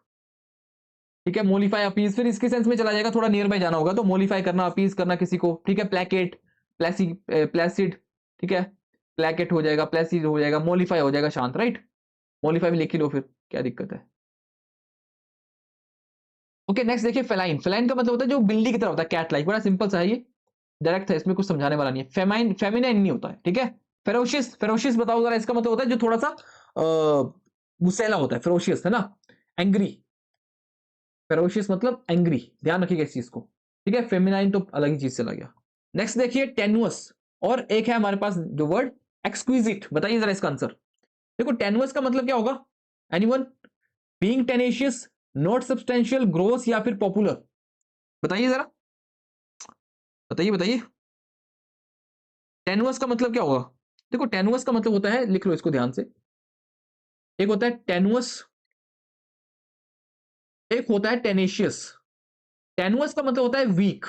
ठीक है, मोलिफाई, अपीज, फिर इसके सेंस में चला जाएगा, थोड़ा नियर बाय जाना होगा, तो मोलिफाई करना, अपीज करना किसी को। ठीक है, प्लेकेट, प्लेसी, प्लेसिड। ठीक है, प्लेकेट हो जाएगा, प्लेसिड हो जाएगा, मोलिफाई हो जाएगा शांत, राइट। मोलिफाई में लिख ही लो फिर, क्या दिक्कत है। ओके नेक्स्ट देखिए, फेलाइन। फेलाइन का मतलब होता है जो बिल्ली की तरह होता है, कैट लाइक, बड़ा सिंपल सा है ये, डायरेक्ट है, इसमें कुछ समझाने वाला नहीं है। फेमाइन, फेमिनाइन नहीं होता है। ठीक है, फेरोशियस, फेरोशियस बताओ जरा, इसका मतलब होता है जो थोड़ा सा गुस्सैला होता है, फेरोशियस है ना, एंग्री। फेरोशियस मतलब एंग्री, ध्यान रखिएगा इस चीज को। ठीक है, फेमिनाइन तो अलग ही चीज चला गया। नेक्स्ट देखिए, टेनुअस। और एक है हमारे पास जो वर्ड एक्सक्विजिट। बताइए जरा इसका आंसर। देखो टेनुअस का मतलब क्या होगा? Anyone? Being tenacious, not substantial, gross या फिर पॉपुलर? बताइए जरा, बताइए बताइए। टेनुअस का मतलब क्या होगा? देखो टेनुअस का मतलब होता है, लिख लो इसको ध्यान से, एक होता है टेनुअस, एक होता है टेनेशियस। टेनुअस का मतलब होता है वीक,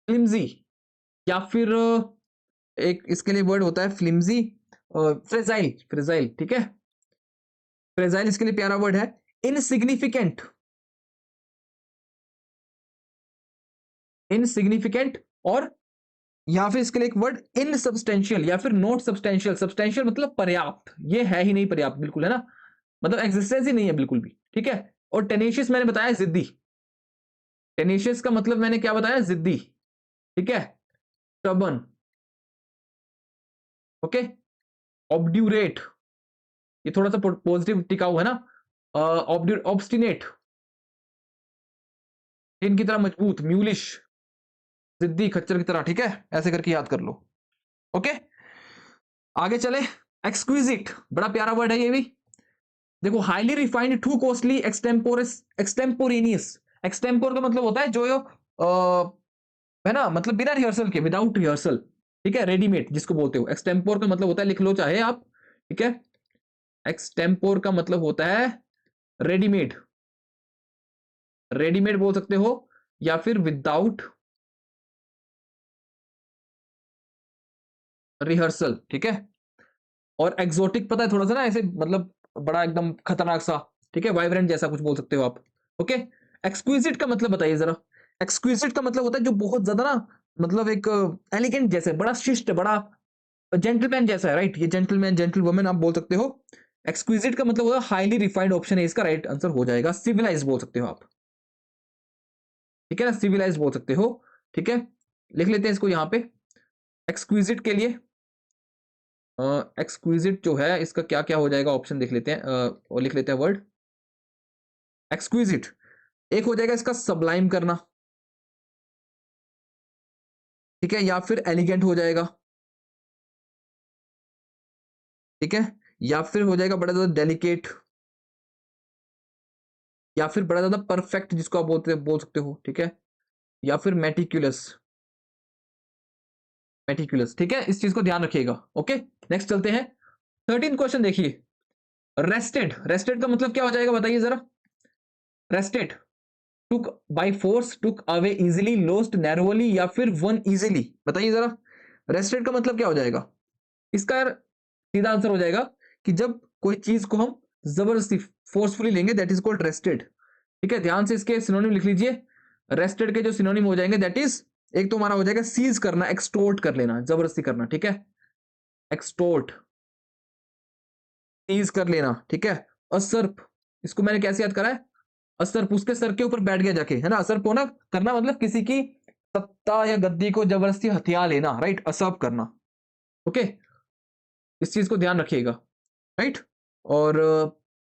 फ्लिमजी, या फिर एक इसके लिए वर्ड होता है फ्लिमजी, फ्रेजाइल, फ्रेजाइल, ठीक है। फ्रेजाइल इसके लिए प्यारा वर्ड है। इनसिग्निफिकेंट, इनसिग्निफिकेंट, और या फिर इसके लिए एक वर्ड इनसब्सटेंशियल या फिर नॉट सब्सटेंशियल। सब्सटेंशियल मतलब पर्याप्त, ये है ही नहीं पर्याप्त, बिल्कुल, है ना, मतलब एग्जिस्टेंस ही नहीं है बिल्कुल भी, ठीक है। और टेनेशियस मैंने बताया जिद्दी। टेनेशियस का मतलब मैंने क्या बताया? जिद्दी, ठीक है, स्टबर्न, ओके। ऑब्ड्यूरेट, ये थोड़ा सा पॉजिटिव टिकाऊ है ना। ऑब्स्टिनेट, इनकी तरह मजबूत, म्यूलिश, जिद्दी, खच्चर की तरह, ठीक है, ऐसे करके याद कर लो, ओके। आगे चले। एक्सक्विजिट, बड़ा प्यारा वर्ड है ये भी। देखो highly refined, too costly, extemporous, extemporaneous. Extempore का मतलब होता है जो है ना, मतलब बिना रिहर्सल के, विदाउट रिहर्सल, ठीक है, रेडीमेड जिसको बोलते हो। एक्सटेम्पोर का मतलब होता है, लिख लो चाहे आप, ठीक है, एक्सटेम्पोर का मतलब होता है रेडीमेड, रेडीमेड बोल सकते हो, या फिर विदाउट रिहर्सल, ठीक है। और एक्सोटिक पता है थोड़ा सा ना ऐसे, मतलब बड़ा एकदम खतरनाक सा, ठीक है, वाइब्रेंट जैसा कुछ बोल सकते हो आप, ओके। एक्सक्विजिट का मतलब बताइए जरा। एक्सक्विजिट का मतलब होता है जो बहुत ज्यादा ना, मतलब एक एलिगेंट जैसे, बड़ा शिष्ट, बड़ा जेंटलमैन जैसा है, राइट, ये जेंटलमैन, जेंटल वुमेन आप बोल सकते हो। एक्सक्विजिट का मतलब होगा हाईली रिफाइंड, ऑप्शन है इसका राइट आंसर हो जाएगा। सिविलाइज बोल सकते हो आप, ठीक है ना, सिविलाइज बोल सकते हो, ठीक है। लिख लेते हैं इसको यहाँ पे, एक्सक्विजिट के लिए। एक्सक्विजिट जो है इसका क्या क्या हो जाएगा, ऑप्शन देख लेते हैं, और लिख लेते हैं वर्ड एक्सक्विजिट। एक हो जाएगा इसका सबलाइम करना, ठीक है, या फिर एलिगेंट हो जाएगा, ठीक है, या फिर हो जाएगा बड़ा ज्यादा डेलिकेट, या फिर बड़ा ज्यादा परफेक्ट जिसको आप बोल सकते हो, ठीक है, या फिर मेटिकुलस, मेटिकुलस, ठीक है, इस चीज को ध्यान रखिएगा, ओके। नेक्स्ट चलते हैं। 13 क्वेश्चन देखिए। रेस्टेड, रेस्टेड का मतलब क्या हो जाएगा बताइए जरा। Rested, took by force, took away easily, lost narrowly, या फिर वन इजिली? बताइए जरा, रेस्टेड का मतलब क्या हो जाएगा इसका यार? सीधा आंसर हो जाएगा कि जब कोई चीज को हम जबरदस्ती, फोर्सफुली लेंगे, दैट इज कॉल्ड रेस्टेड, ठीक है। ध्यान से इसके सिनोनिम लिख लीजिए। रेस्टेड के जो सिनोनिम हो जाएंगे, दैट इज, एक तो हमारा हो जाएगा सीज करना, एक्सटोर्ट कर लेना, जबरदस्ती करना, ठीक है, एक्सटोर्ट, सीज कर लेना, ठीक है। असर्प, इसको मैंने कैसे याद करा है? असर्प, उसके सर के ऊपर बैठ गया जाके, है ना। असर्प होना, करना मतलब किसी की सत्ता या गद्दी को जबरदस्ती हथिया लेना, राइट, असर्प करना, ओके। इस चीज को ध्यान रखिएगा, राइट। और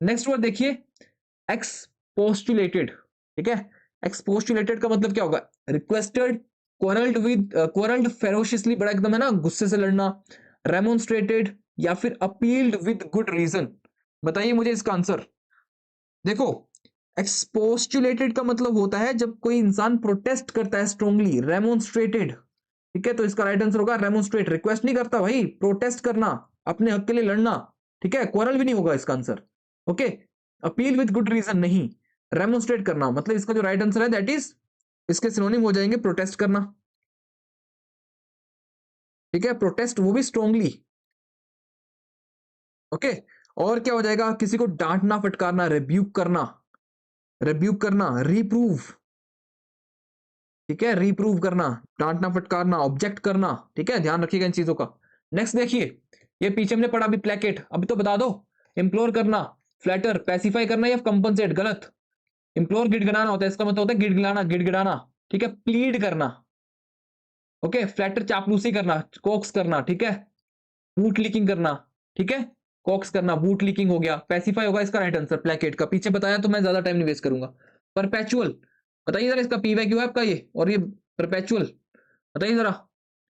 नेक्स्ट वर्ड देखिए, एक्सपोस्टुलेटेड, ठीक है। एक्सपोस्टुलेटेड का मतलब क्या होगा? रिक्वेस्टेड, क्वारल्ड फेरोशियसली, बड़ा एकदम है ना, गुस्से से लड़ना, रेमोन्स्ट्रेटेड, या फिर अपील्ड विद गुड रीजन? बताइए मुझे इसका आंसर। देखो एक्सपोस्टुलेटेड का मतलब होता है जब कोई इंसान प्रोटेस्ट करता है स्ट्रांगली, रेमोन्स्ट्रेटेड, ठीक है, तो इसका राइट आंसर होगा रेमोन्स्ट्रेट। रिक्वेस्ट नहीं करता भाई, प्रोटेस्ट करना, अपने हक के लिए लड़ना, ठीक है, क्वारल भी नहीं होगा इसका answer, okay. Appeal with good reason नहीं, रेमोन्स्ट्रेट करना, मतलब इसका जो राइट आंसर है दैट इज, इसके सिनोनिम हो जाएंगे प्रोटेस्ट करना, ठीक है, प्रोटेस्ट, वो भी स्ट्रांगली, ओके। और क्या हो जाएगा? किसी को डांटना, फटकारना, रिब्यूक करना, रिब्यूक करना, रिप्रूव, ठीक है, रिप्रूव करना, डांटना, फटकारना, ऑब्जेक्ट करना, ठीक है, ध्यान रखिएगा इन चीजों का। नेक्स्ट देखिए, ये पीछे हमने पढ़ा अभी प्लेकेट, अभी तो बता दो। इंप्लोर करना, फ्लैटर, पैसिफाई करना, या कंपनसेट? गलत। इंप्लोर गिड़गिड़ाना होता है, इसका मतलब होता है गिड़गिड़ाना, गिड़गिड़ाना, ठीक है, प्लीड करना, ओके। फ्लैटर चापलूसी करना, कोक्स करना, ठीक है, बूट लीकिंग करना, ठीक है, कॉक्स करना, बूट लीकिंग हो गया। पैसिफाई होगा इसका राइट आंसर, प्लेकेट का, पीछे बताया तो मैं ज्यादा टाइम नहीं वेस्ट करूंगा। परपेचुअल, बताइए जरा इसका पीवाई क्यों है आपका ये, और ये परपेचुअल, बताइए जरा।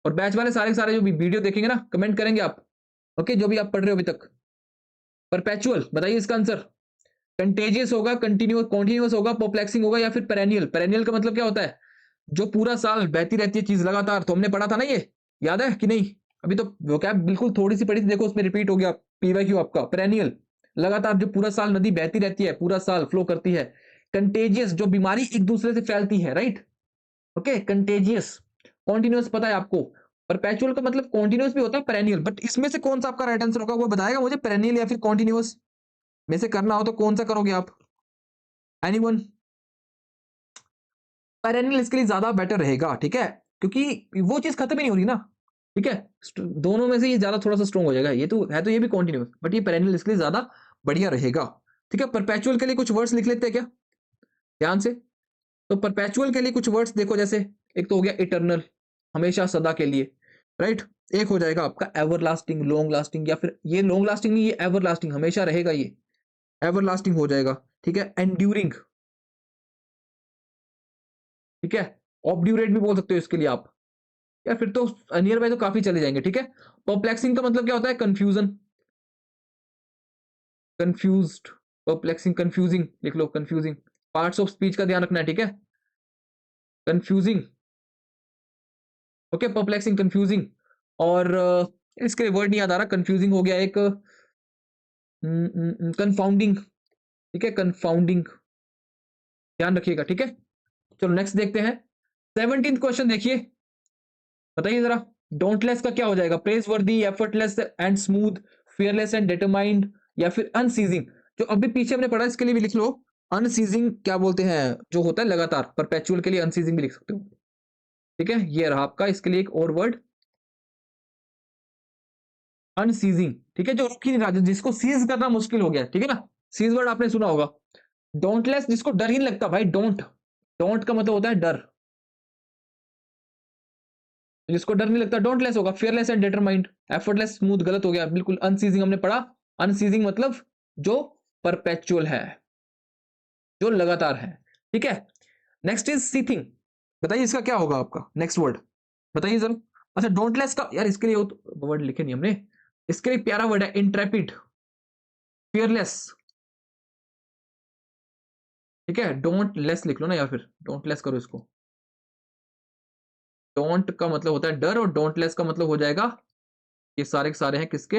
और बैच वाले सारे के सारे जो भी वीडियो देखेंगे ना, कमेंट करेंगे आप, ओके, जो भी आप पढ़ रहे हो अभी तक। परपेचुअल, बताइए इसका आंसर। कंटेजियस होगा, कॉन्टिन्यूअस होगा, परप्लेक्सिंग होगा, या फिर पेरेनियल। पेरेनियल का मतलब क्या होता है? जो पूरा साल बहती रहती है चीज लगातार। तो हमने पढ़ा था ना ये, याद है कि नहीं? अभी तो वोकैब बिल्कुल थोड़ी सी पढ़ी थी, देखो उसमें रिपीट हो गया। पीवाईक्यू आपका पेरेनियल, लगातार जो पूरा साल नदी बहती रहती है, पूरा साल फ्लो करती है। कंटेजियस, जो बीमारी एक दूसरे से फैलती है, राइट, ओके, कंटेजियस। कॉन्टिन्यूअस पता है आपको। परपेचुअल का मतलब कॉन्टिन्यूअस भी होता है, पेरेनियल। बट इसमें से कौन सा आपका राइट आंसर होगा वो बताएगा मुझे, पेरेनियल या फिर कॉन्टिन्यूअस में से करना हो तो कौन सा करोगे आप? एनीवन? पेरेनियल इसके लिए ज्यादा बेटर रहेगा, ठीक है, क्योंकि वो चीज खत्म ही नहीं हो रही ना, ठीक है। दोनों में से ये ज्यादा थोड़ा सा स्ट्रॉन्ग हो जाएगा। ये तो है, तो ये भी कॉन्टिन्यूअस, बट ये पेरेनियल इसके लिए ज्यादा बढ़िया रहेगा, ठीक है। परपेचुअल के लिए कुछ वर्ड्स लिख लेते हैं क्या, ध्यान से। तो परपेचुअल के लिए कुछ वर्ड्स देखो, जैसे एक तो हो गया इटर्नल, हमेशा सदा के लिए, राइट। एक हो जाएगा आपका एवर लास्टिंग, लॉन्ग लास्टिंग, या फिर ये लॉन्ग लास्टिंग नहीं, ये एवर लास्टिंग, हमेशा रहेगा ये, एवर लास्टिंग हो जाएगा, ठीक है। एंड्यूरिंग, ठीक है। ऑब्ड्यूरेट भी बोल सकते हो इसके लिए आप, या फिर तो नियर बाय तो काफी चले जाएंगे, ठीक है। परप्लेक्सिंग का मतलब क्या होता है? कंफ्यूजन, कंफ्यूज्ड, परप्लेक्सिंग, कंफ्यूजिंग लिख लो, कंफ्यूजिंग। पार्ट्स ऑफ स्पीच का ध्यान रखना है, ठीक है। Confusing, okay, perplexing, confusing. और इसके वर्ड नहीं याद आ रहा, कंफ्यूजिंग हो गया एक, कंफाउंडिंग, ठीक है, कंफाउंडिंग, ध्यान रखिएगा, ठीक है। चलो नेक्स्ट देखते हैं। 17th क्वेश्चन देखिए, बताइए जरा। डोंटलेस का क्या हो जाएगा? प्रेज वर्दी, effortless and smooth, fearless and determined, या फिर अनसीजिंग। जो अभी पीछे हमने पढ़ा इसके लिए भी लिख लो। अनसीजिंग क्या बोलते हैं? जो होता है लगातार, परपेचुअल के लिए अनसीजिंग भी लिख सकते हो, ठीक है। ये रहा आपका, इसके लिए एक और वर्ड, अनसीजिंग, ठीक है, जो रुक ही नहीं रहा, जिसको सीज करना मुश्किल हो गया, ठीक है ना। सीज वर्ड आपने सुना होगा। डोंटलेस, जिसको डर ही नहीं लगता भाई, डोंट, डोंट का मतलब होता है डर, जिसको डर नहीं लगता डोंटलेस होगा। Fearless and determined, effortless, smooth गलत हो गया बिल्कुल। अनसीजिंग हमने पढ़ा, अनसीजिंग मतलब जो परपेचुअल है, जो लगातार है, ठीक है। नेक्स्ट इज सीथिंग, बताइए इसका क्या होगा आपका नेक्स्ट वर्ड, बताइए जरा। अच्छा, डोंटलेस का यार, इसके लिए वर्ड लिखे नहीं हमने, इसके लिए प्यारा वर्ड है, इंट्रेपिड, फियरलेस, ठीक है। डोंट लेस लिख लो ना, या फिर डोंट लेस करो इसको। डोंट का मतलब होता है डर, और डोंट लेस का मतलब हो जाएगा, ये सारे के सारे हैं किसके?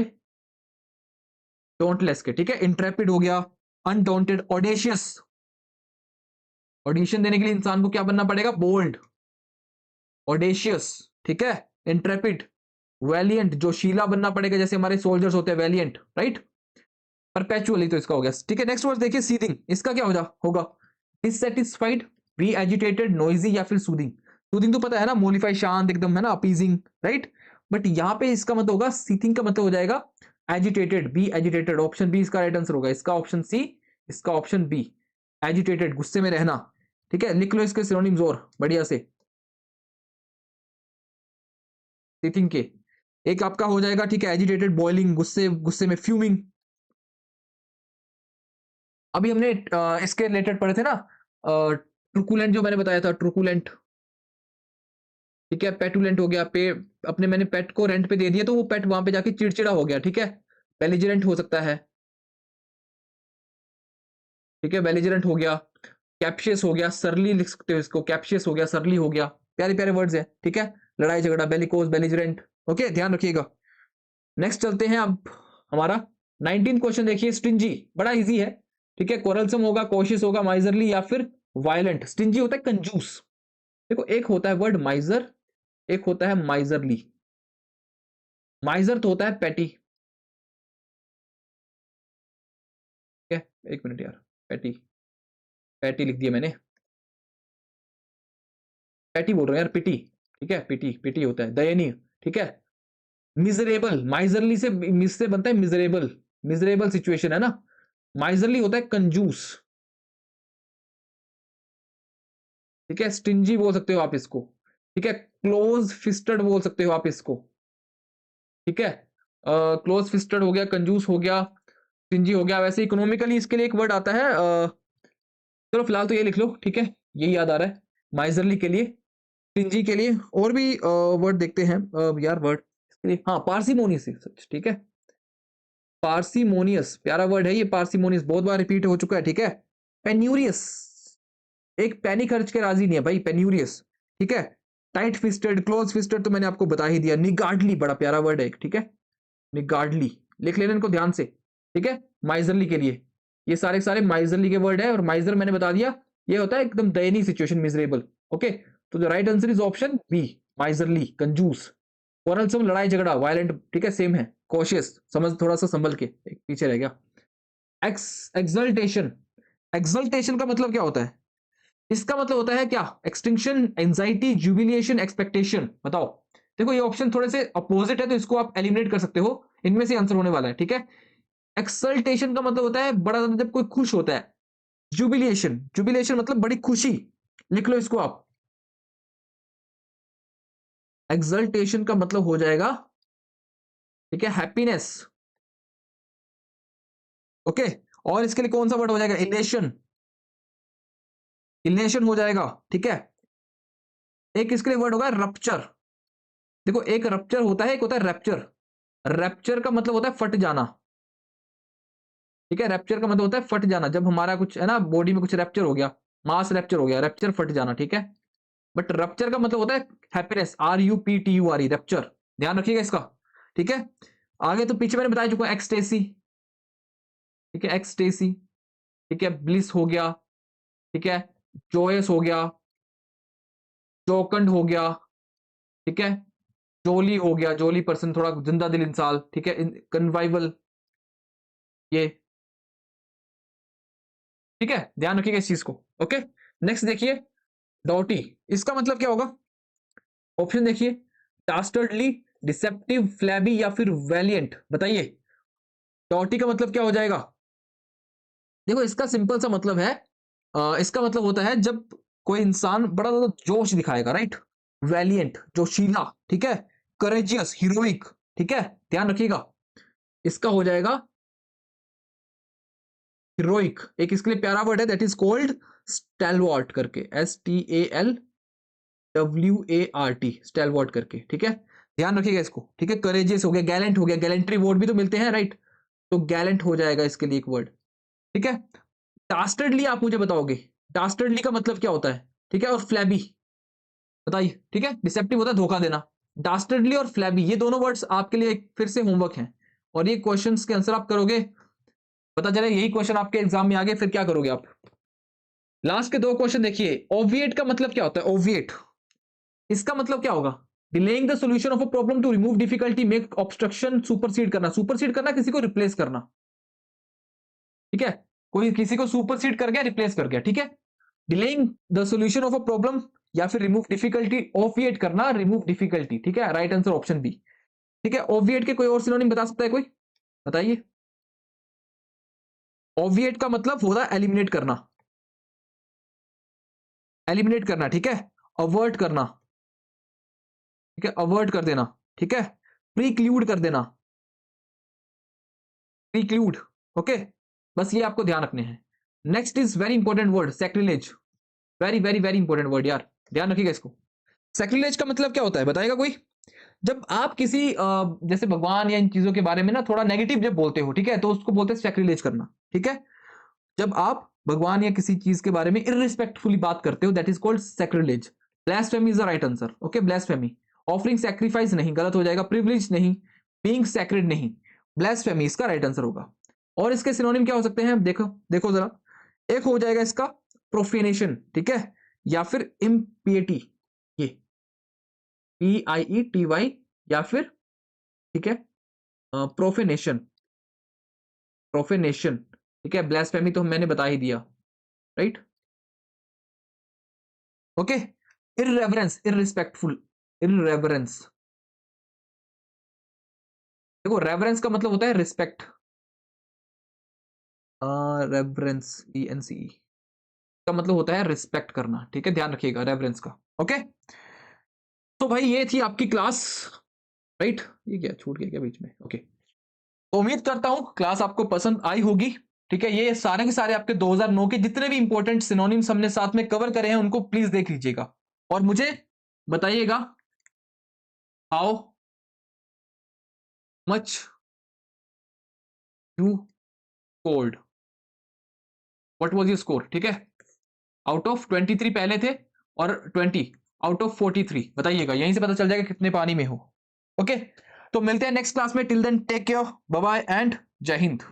डोंटलेस के, ठीक है। इंट्रेपिड हो गया, अनडॉन्टेड, ऑडेशियस, ऑडिशन देने के लिए इंसान को क्या बनना पड़ेगा? बोल्ड, ऑडेशियस, ठीक है। इंट्रेपिड, वैलियंट, जोशीला बनना पड़ेगा, जैसे हमारे सोल्जर्स होते हैं वैलियंट, राइट। परपेचुअली तो इसका हो गया, ठीक है। नेक्स्ट वर्ड देखिए, सीथिंग, इसका क्या होगा? डिससेटिस्फाइड, री एजिटेटेड, नॉइजी, या फिर सूदिंग। सूदिंग तो पता है ना, मोलिफाई, शांत एकदम, है ना, अपीजिंग, राइट। बट यहां पे इसका मतलब होगा, सीथिंग का मतलब हो जाएगा agitated, be agitated. Option B इसका राइट आंसर होगा, इसका ऑप्शन सी, इसका ऑप्शन बी, एजिटेटेड, गुस्से में रहना, ठीक है। लिख लो इसके सिनोनिम्स और बढ़िया से, सीथिंग के। एक आपका हो जाएगा, ठीक है, एजिटेटेड, बॉइलिंग, गुस्से, गुस्से में, फ्यूमिंग। अभी हमने इसके रिलेटेड पढ़े थे ना, ट्रुकुलेंट, जो मैंने बताया था, ट्रुकुलेंट, ठीक है। पेटुलेंट हो गया, पे अपने मैंने पेट को रेंट पे दे दिया, तो वो पेट वहां पे जाके चिड़चिड़ा हो गया, ठीक है। बेलिजरेंट हो सकता है, ठीक है, बेलिजरेंट हो गया। कैप्शियस हो गया, सरली लिख सकते हो इसको, कैप्शियस हो गया, सरली हो गया, प्यारे प्यारे वर्ड्स हैं, ठीक है। लड़ाई झगड़ा, बेलिकोस, बेलिजरेंट, ओके, ध्यान रखिएगा। नेक्स्ट चलते हैं अब हमारा 19 क्वेश्चन देखिए, स्टिंजी, बड़ा इजी है, ठीक है। कोरलसम होगा, कॉशियस होगा, माइजरली, या फिर वायलेंट। स्टिंजी होता है कंजूस, देखो एक होता है वर्ड माइजर, एक होता है माइजरली। माइजर तो होता है पैटी, ठीक है, एक मिनट यार, पैटी, पैटी लिख दिया मैंने, पैटी बोल रहा हूं यार, पिटी, ठीक है, पिटी, पिटी होता है दयनीय, ठीक है। मिजरेबल, माइजरली से मिस से बनता है मिजरेबल, मिजरेबल सिचुएशन है ना। माइजरली होता है कंजूस, ठीक है। स्टिंजी बोल सकते हो आप इसको, ठीक है। क्लोज फिस्टेड बोल सकते हो आप इसको, ठीक है। क्लोज फिस्टेड हो गया, कंजूस हो गया, स्टिंजी हो गया। वैसे इकोनॉमिकली इसके लिए एक वर्ड आता है, चलो फिलहाल तो ये लिख लो, ठीक है, यही याद आ रहा है माइजरली के लिए, स्टिंजी के लिए और भी वर्ड देखते हैं यार वर्ड इसके लिए, हाँ पार्सिमोनियस, ठीक है, पार्सिमोनियस प्यारा वर्ड है ये, पार्सिमोनियस बहुत बार रिपीट हो चुका है, ठीक है। पेन्यूरियस, एक पैनी खर्च के राजी नहीं है भाई, पेन्यूरियस, ठीक है। टाइट फिस्टेड, क्लोज फिस्टेड तो मैंने आपको बता ही दिया। निगार्डली बड़ा प्यारा वर्ड है, ठीक है, निगार्डली, लिख लेना इनको ध्यान से, ठीक है। माइजरली के लिए, ये सारे सारे माइजरली के वर्ड है, और माइजर मैंने बता दिया ये होता है एकदम दयनीय सिचुएशन, मिजरेबल, ओके। तो the right answer is option B, miserly, कंजूस। क्वारलसम, लड़ाई झगड़ा, वायलेंट, ठीक है, सेम है। कॉशियस, समझ थोड़ा सा संभल के, एक पीछे रह गया। एक्सल्टेशन, एक्सल्टेशन का मतलब क्या होता है? इसका मतलब होता है क्या? एक्सटिंक्शन, एंजाइटी, जुबिलिएशन, एक्सपेक्टेशन, बताओ। देखो ये ऑप्शन थोड़े से अपोजिट है, तो इसको आप एलिमिनेट कर सकते हो, इनमें से आंसर होने वाला है, ठीक है। एक्सल्टेशन का मतलब होता है बड़ा, जब कोई खुश होता है। जुबिलिएशन, जुबिलिएशन मतलब बड़ी खुशी, लिख लो इसको आप। एक्सल्टेशन का मतलब हो जाएगा, ठीक है, हैप्पीनेस, ओके। और इसके लिए कौन सा वर्ड हो जाएगा? इलेशन, इलेशन हो जाएगा, ठीक है। एक इसके लिए वर्ड होगा रप्चर। देखो एक रप्चर होता है, एक होता है रैप्चर। रैप्चर का मतलब होता है फट जाना, ठीक है। रैप्चर का मतलब होता है फट जाना, जब हमारा कुछ है ना बॉडी में कुछ रैप्चर हो गया, मास रैप्चर हो गया, रैप्चर फट जाना, ठीक है। बट रप्चर का मतलब होता है हैप्पीनेस, RUPTURE, रैप्चर, ध्यान रखिएगा इसका, ठीक है। आगे तो पीछे मैंने बता चुका, एक्सटेसी, ठीक है, एक्सटेसी, ठीक है, ब्लिस हो गया, ठीक है, जॉयस हो गया, जोकंड हो गया, ठीक है, जोली हो गया, जोली पर्सन, थोड़ा जिंदा दिल इंसान, ठीक है, कन्वाइवल, ये, ठीक है, ध्यान रखिएगा इस चीज को, ओके। नेक्स्ट देखिए, डॉटी, इसका मतलब क्या होगा? ऑप्शन देखिए, डास्टर्डली, डिसेप्टिव, फ्लैबी, या फिर वैलियंट, बताइए। डॉटी का मतलब क्या हो जाएगा? देखो इसका सिंपल सा मतलब है, इसका मतलब होता है जब कोई इंसान बड़ा ज्यादा जोश दिखाएगा, राइट। वैलियंट, जोशीला, ठीक है, करेजियस, हीरोइक, ठीक है, ध्यान रखिएगा। इसका हो जाएगा हीरोइक। एक इसके लिए प्यारा वर्ड है, दैट इज कॉल्ड स्टैलवर्ट करके, STALWART, स्टैलवर्ट करके, ठीक है, ध्यान रखिएगा इसको, ठीक है। करेजियस हो गया, गैलेंट हो गया, गैलेंट्री वर्ड भी तो मिलते हैं, राइट। तो गैलेंट हो जाएगा इसके लिए एक वर्ड, ठीक है। डास्टर्डली आप मुझे बताओगे, डास्टर्डली का मतलब क्या होता है, ठीक है। और फ्लैबी बताइए, ठीक है, डिसेप्टिव होता है धोखा देना। डास्टर्डली और फ्लैबी, ये दोनों वर्ड्स आपके लिए फिर से होमवर्क हैं, और ये क्वेश्चंस के आंसर आप करोगे, पता चले यही क्वेश्चन आपके एग्जाम में आ गए, फिर क्या करोगे आप? लास्ट के दो क्वेश्चन देखिए। ओविएट का मतलब क्या होता है? ओविएट, इसका मतलब क्या होगा? Delaying the solution of a problem to remove difficulty, make obstruction, supersede करना, सुपरसीड करना किसी को रिप्लेस करना, ठीक है। कोई किसी को सुपरसीड कर गया, रिप्लेस कर गया, ठीक है। Delaying the solution of a problem, या फिर रिमूव डिफिकल्टी, ओविएट करना, रिमूव डिफिकल्टी, ठीक है, राइट आंसर ऑप्शन बी, ठीक है। ओविएट के कोई और सिनोनिम बता सकता है कोई? बताइए। ओविएट का मतलब होता है एलिमिनेट करना, एलिमिनेट करना, ठीक है, अवर्ट करना, ठीक है, अवर्ट कर देना, ठीक है, प्रीक्लूड कर देना, प्रीक्लूड, ओके। बस ये आपको ध्यान रखने हैं। Next is very important word, sacrilege, very very very important word यार, ध्यान रखिएगा इसको। सैक्रिलेज का मतलब क्या होता है, बताएगा कोई? जब आप किसी जैसे भगवान या इन चीजों के बारे में ना थोड़ा नेगेटिव जब बोलते हो, ठीक है, तो उसको बोलते हैं सैक्रिलेज करना, ठीक है। जब आप भगवान या किसी चीज के बारे में इररिस्पेक्टफुली बात करते हो, that is called sacrilege. Blasphemy is the right answer, okay, blasphemy. Offering sacrifice नहीं, गलत हो जाएगा। प्रिविलेज नहीं, बीइंग सैक्रेड नहीं, ब्लास्फेमी इसका राइट आंसर होगा। और इसके सिनोनिम क्या हो सकते हैं? देखो देखो जरा, एक हो जाएगा इसका प्रोफेनेशन, ठीक है, या फिर इम्पिएटी, ये PIETY, या फिर, ठीक है, प्रोफेनेशन, प्रोफेनेशन, ठीक है। ब्लास्फेमी तो मैंने बता ही दिया, राइट, ओके। इररेवरेंस, इररिस्पेक्टफुल, इररेवरेंस, देखो रेवरेंस का मतलब होता है रिस्पेक्ट, रेवरेंस, ENCE का मतलब होता है रिस्पेक्ट करना, ठीक है, ध्यान रखिएगा रेवरेंस का, ओके। तो भाई ये थी आपकी क्लास, राइट। ये क्या छूट गया क्या बीच में? ओके। तो उम्मीद करता हूं क्लास आपको पसंद आई होगी, ठीक है। ये सारे के सारे आपके 2009 के जितने भी इंपॉर्टेंट सिनोनिम्स हमने साथ में कवर करे हैं, उनको प्लीज देख लीजिएगा, और मुझे बताइएगा how much you scored, what was your score, ठीक है। आउट ऑफ 23 पहले थे और 20 आउट ऑफ 43, बताइएगा, यहीं से पता चल जाएगा कितने पानी में हो। ओके, तो मिलते हैं नेक्स्ट क्लास में। Till then take care, bye bye and जय हिंद।